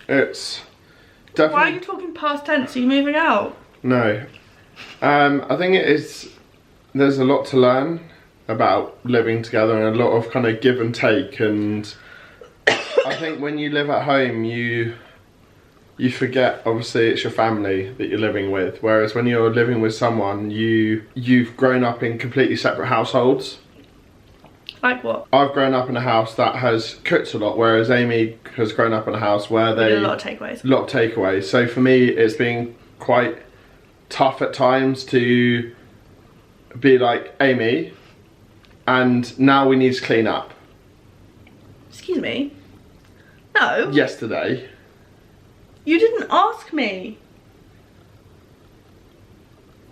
It's definitely... Why are you talking past tense? Are you moving out? No. I think it is... There's a lot to learn about living together, and a lot of kind of give and take, and I think when you live at home you forget, obviously it's your family that you're living with, whereas when you're living with someone you've grown up in completely separate households. Like what? I've grown up in a house that has cooked a lot, whereas Amy has grown up in a house where they... A lot of takeaways. A lot of takeaways. So for me it's been quite tough at times to be like, Amy, and now we need to clean up. Excuse me? No. Yesterday. You didn't ask me.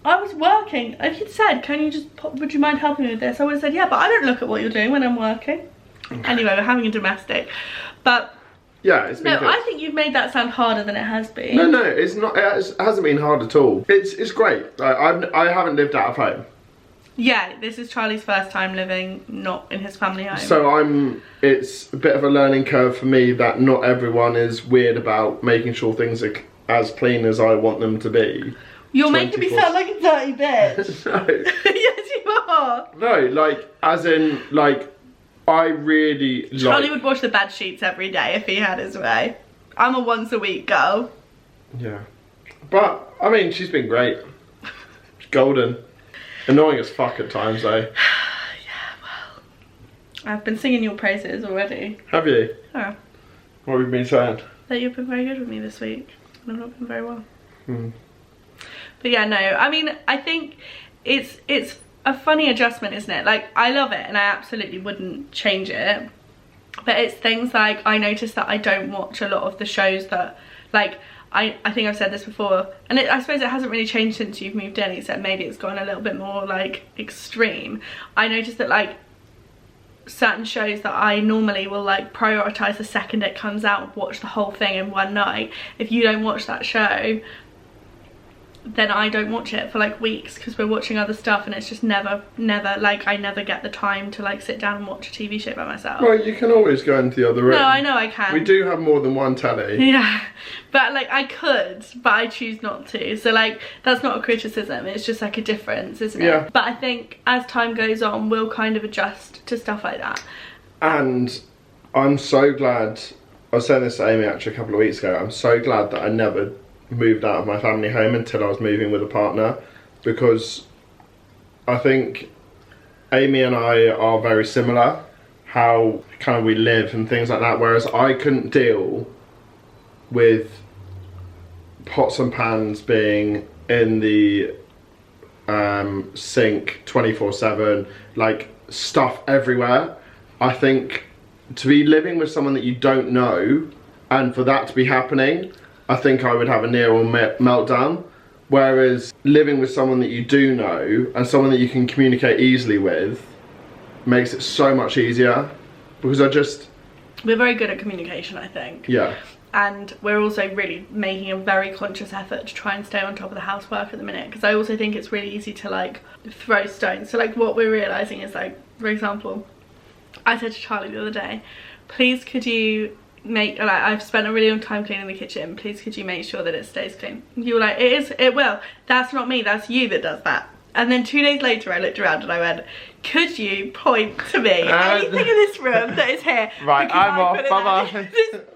I was working. If you'd said, can you just, would you mind helping me with this? I would have said, yeah, but I don't look at what you're doing when I'm working. Okay. Anyway, we're having a domestic. But yeah, it's been good. I think you've made that sound harder than it has been. No, it's not. It hasn't been hard at all. It's great. I haven't lived out of home. Yeah, this is Charlie's first time living not in his family home. So it's a bit of a learning curve for me that not everyone is weird about making sure things are as clean as I want them to be. You're making me sound like a dirty bitch. No. Yes, you are. No, like, as in, like, I really Charlie would wash the bed sheets every day if he had his way. I'm a once a week girl. Yeah. But, I mean, she's been great. Golden. Annoying as fuck at times, though. Yeah, well, I've been singing your praises already. Have you? Yeah. What have you been saying? That you've been very good with me this week. And I've not been very well. But yeah, no, I mean, I think it's a funny adjustment, isn't it? Like, I love it and I absolutely wouldn't change it. But it's things like, I noticed that I don't watch a lot of the shows that, like, I think I've said this before, and I suppose it hasn't really changed since you've moved in, except maybe it's gone a little bit more, like, extreme. I noticed that, like, certain shows that I normally will, like, prioritise the second it comes out and watch the whole thing in one night. If you don't watch that show, then I don't watch it for like weeks because we're watching other stuff, and it's just never, like, I never get the time to, like, sit down and watch a TV show by myself. Well, you can always go into the other room. No, I know I can. We do have more than one telly. Yeah, but, like, I could, but I choose not to. So, like, that's not a criticism, it's just, like, a difference, isn't it? Yeah. But I think as time goes on, we'll kind of adjust to stuff like that. And I'm so glad, I was saying this to Amy actually a couple of weeks ago, I'm so glad that I never moved out of my family home until I was moving with a partner, because I think Amy and I are very similar, how kind of we live and things like that, whereas I couldn't deal with pots and pans being in the sink 24/7, like, stuff everywhere. I think to be living with someone that you don't know and for that to be happening, I think I would have a near-on meltdown. Whereas living with someone that you do know and someone that you can communicate easily with makes it so much easier, because we're very good at communication, I think. Yeah. And we're also really making a very conscious effort to try and stay on top of the housework at the minute, because I also think it's really easy to, like, throw stones. So, like, what we're realising is, like, for example, I said to Charlie the other day, please could you make, like, I've spent a really long time cleaning the kitchen, please could you make sure that it stays clean? You were like, it will. That's not me, that's you that does that. And then 2 days later I looked around and I went, could you point to me anything in this room that is here? Right, I'm off, bye-bye.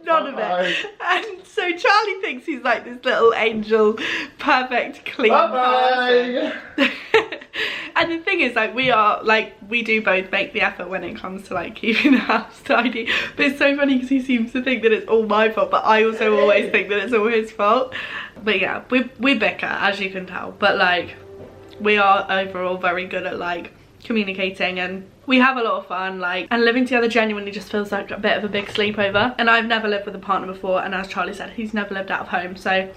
None of it. And so Charlie thinks he's like this little angel, perfect, clean person. And the thing is, like, we do both make the effort when it comes to, like, keeping the house tidy. But it's so funny because he seems to think that it's all my fault, but I also always think that it's all his fault. But yeah, we bicker, as you can tell, but, like, we are overall very good at, like, communicating, and we have a lot of fun, like, and living together genuinely just feels like a bit of a big sleepover. And I've never lived with a partner before, and as Charlie said, he's never lived out of home, so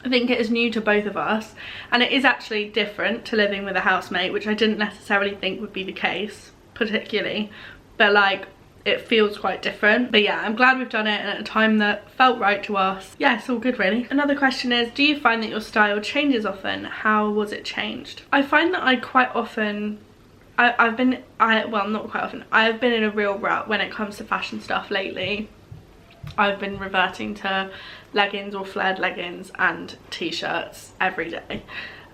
I think it is new to both of us, and it is actually different to living with a housemate, which I didn't necessarily think would be the case particularly, but, like, it feels quite different. But yeah, I'm glad we've done it, and at a time that felt right to us. Yeah, it's all good really. Another question is, do you find that your style changes often? How was it changed? I find that I quite often, well, not quite often, I've been in a real rut when it comes to fashion stuff lately. I've been reverting to leggings or flared leggings and t-shirts every day,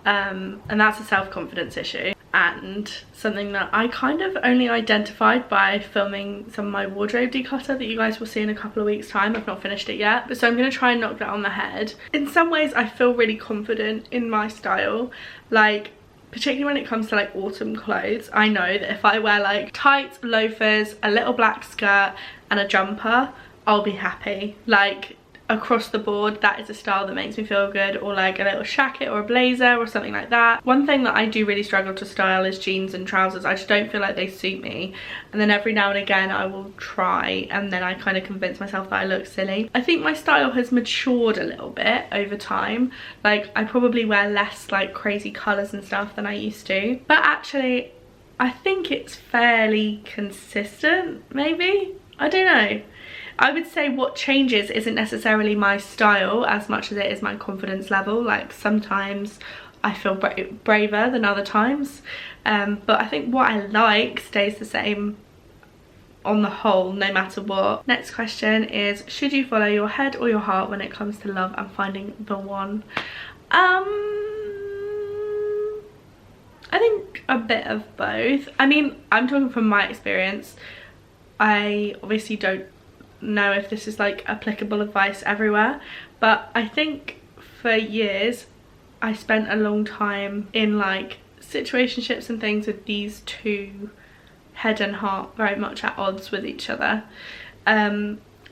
and that's a self-confidence issue, and something that I kind of only identified by filming some of my wardrobe declutter that you guys will see in a couple of weeks time. I've not finished it yet, but so I'm going to try and knock that on the head. In some ways I feel really confident in my style, like, particularly when it comes to, like, autumn clothes. I know that if I wear, like, tights, loafers, a little black skirt and a jumper, I'll be happy. Like, across the board, that is a style that makes me feel good, or like a little jacket or a blazer or something like that. One thing that I do really struggle to style is jeans and trousers. I just don't feel like they suit me, and then every now and again I will try, and then I kind of convince myself that I look silly. I think my style has matured a little bit over time. Like, I probably wear less, like, crazy colours and stuff than I used to, but actually I think it's fairly consistent, maybe? I don't know. I would say what changes isn't necessarily my style as much as it is my confidence level. Like, sometimes I feel braver than other times. But I think what I like stays the same on the whole, no matter what. Next question is, should you follow your head or your heart when it comes to love and finding the one? I think a bit of both. I mean, I'm talking from my experience. I obviously don't know if this is like applicable advice everywhere, but I think for years I spent a long time in like situationships and things with these two, head and heart, very much at odds with each other.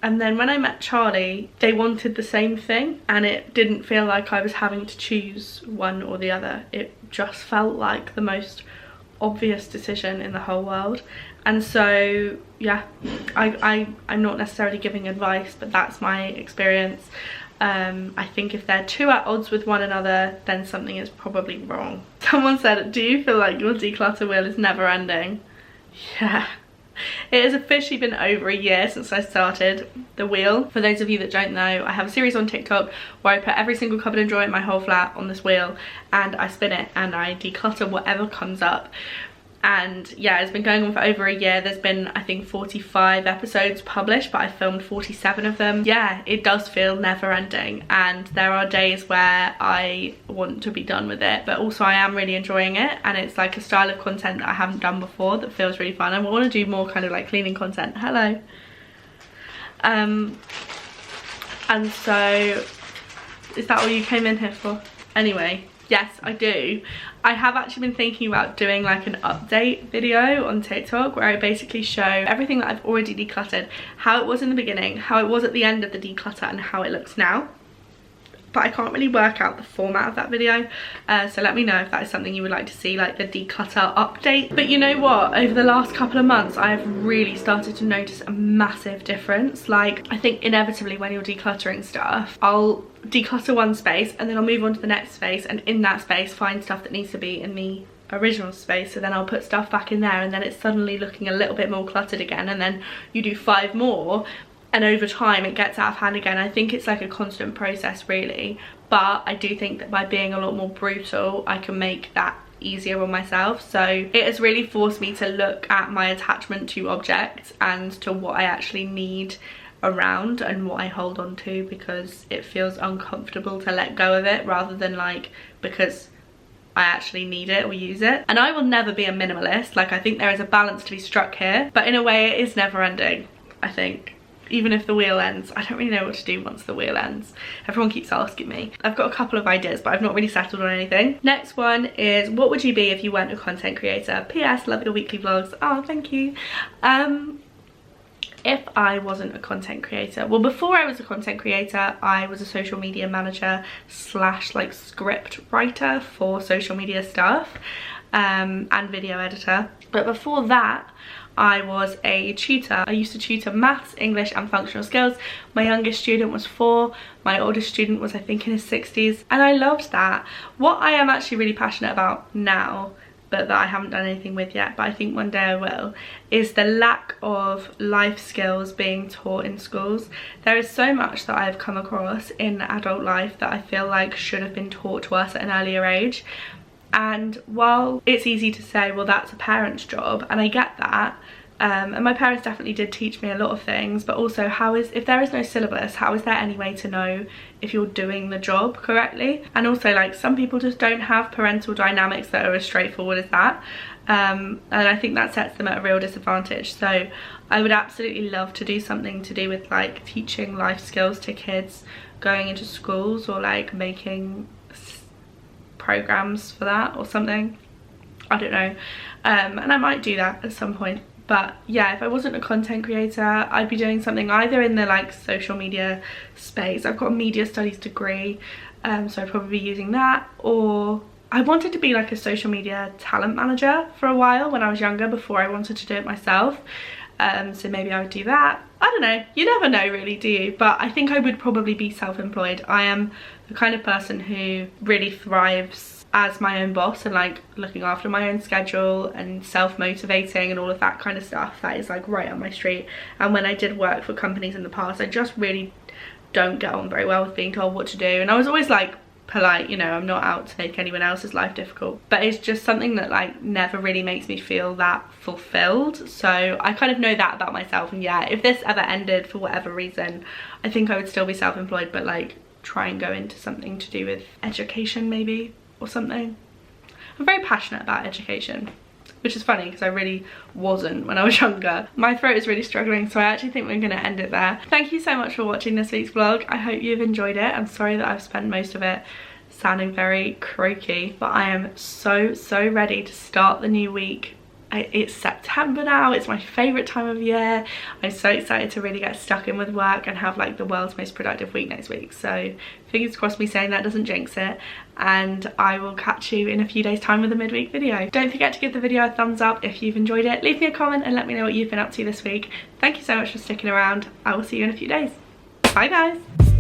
And then when I met Charlie, they wanted the same thing, and it didn't feel like I was having to choose one or the other. It just felt like the most obvious decision in the whole world. And so yeah, I'm not necessarily giving advice, but that's my experience. I think if they're too at odds with one another, then something is probably wrong. Someone said, do you feel like your declutter wheel is never ending? Yeah. It has officially been over a year since I started the wheel. For those of you that don't know, I have a series on TikTok where I put every single cupboard and drawer in my whole flat on this wheel, and I spin it and I declutter whatever comes up. And yeah, it's been going on for over a year. There's been, I think, 45 episodes published, but I filmed 47 of them. Yeah, it does feel never ending, and there are days where I want to be done with it, but also I am really enjoying it, and it's like a style of content that I haven't done before that feels really fun. I want to do more kind of like cleaning content. Hello. And so, is that all you came in here for? Anyway, yes, I do. I have actually been thinking about doing like an update video on TikTok where I basically show everything that I've already decluttered, how it was in the beginning, how it was at the end of the declutter, and how it looks now. But I can't really work out the format of that video, so let me know if that is something you would like to see, like the declutter update. But you know what, over the last couple of months I have really started to notice a massive difference. Like, I think inevitably when you're decluttering stuff, I'll declutter one space and then I'll move on to the next space, and in that space find stuff that needs to be in the original space, so then I'll put stuff back in there, and then it's suddenly looking a little bit more cluttered again, and then you do 5 more, and over time it gets out of hand again. I think it's like a constant process really, but I do think that by being a lot more brutal I can make that easier on myself. So it has really forced me to look at my attachment to objects and to what I actually need around and what I hold on to, because it feels uncomfortable to let go of it rather than like because I actually need it or use it. And I will never be a minimalist. Like, I think there is a balance to be struck here, but in a way it is never ending, I think. Even if the wheel ends, I don't really know what to do once the wheel ends. Everyone keeps asking me. I've got a couple of ideas, but I've not really settled on anything. Next one is, what would you be if you weren't a content creator? PS, love your weekly vlogs. Oh, thank you. If I wasn't a content creator, well, before I was a content creator, I was a social media manager slash like script writer for social media stuff, and video editor. But before that, I was a tutor. I used to tutor maths, English and functional skills. My youngest student was 4, my oldest student was I think in his 60s, and I loved that. What I am actually really passionate about now, but that I haven't done anything with yet, but I think one day I will, is the lack of life skills being taught in schools. There is so much that I've come across in adult life that I feel like should have been taught to us at an earlier age. And while it's easy to say, well, that's a parent's job, and I get that, and my parents definitely did teach me a lot of things, but also if there is no syllabus, how is there any way to know if you're doing the job correctly? And also, like, some people just don't have parental dynamics that are as straightforward as that, and I think that sets them at a real disadvantage. So I would absolutely love to do something to do with like teaching life skills to kids going into schools, or like making programs for that or something. I don't know, and I might do that at some point. But yeah, if I wasn't a content creator, I'd be doing something either in the like social media space. I've got a media studies degree, so I'd probably be using that, or I wanted to be like a social media talent manager for a while when I was younger, before I wanted to do it myself. So maybe I would do that. I don't know, you never know really, do you? But I think I would probably be self-employed. I am the kind of person who really thrives as my own boss, and like looking after my own schedule and self-motivating and all of that kind of stuff. That is like right on my street. And when I did work for companies in the past, I just really don't get on very well with being told what to do, and I was always like polite, you know, I'm not out to make anyone else's life difficult, but it's just something that like never really makes me feel that fulfilled. So I kind of know that about myself, and yeah, if this ever ended for whatever reason, I think I would still be self-employed, but like try and go into something to do with education maybe, or something. I'm very passionate about education, which is funny because I really wasn't when I was younger. My throat is really struggling, so I actually think we're gonna end it there. Thank you so much for watching this week's vlog. I hope you've enjoyed it. I'm sorry that I've spent most of it sounding very croaky, but I am so ready to start the new week. It's September now, it's my favourite time of year. I'm so excited to really get stuck in with work and have like the world's most productive week next week. So fingers crossed me saying that doesn't jinx it, and I will catch you in a few days time with a midweek video. Don't forget to give the video a thumbs up if you've enjoyed it. Leave me a comment and let me know what you've been up to this week. Thank you so much for sticking around. I will see you in a few days. Bye guys.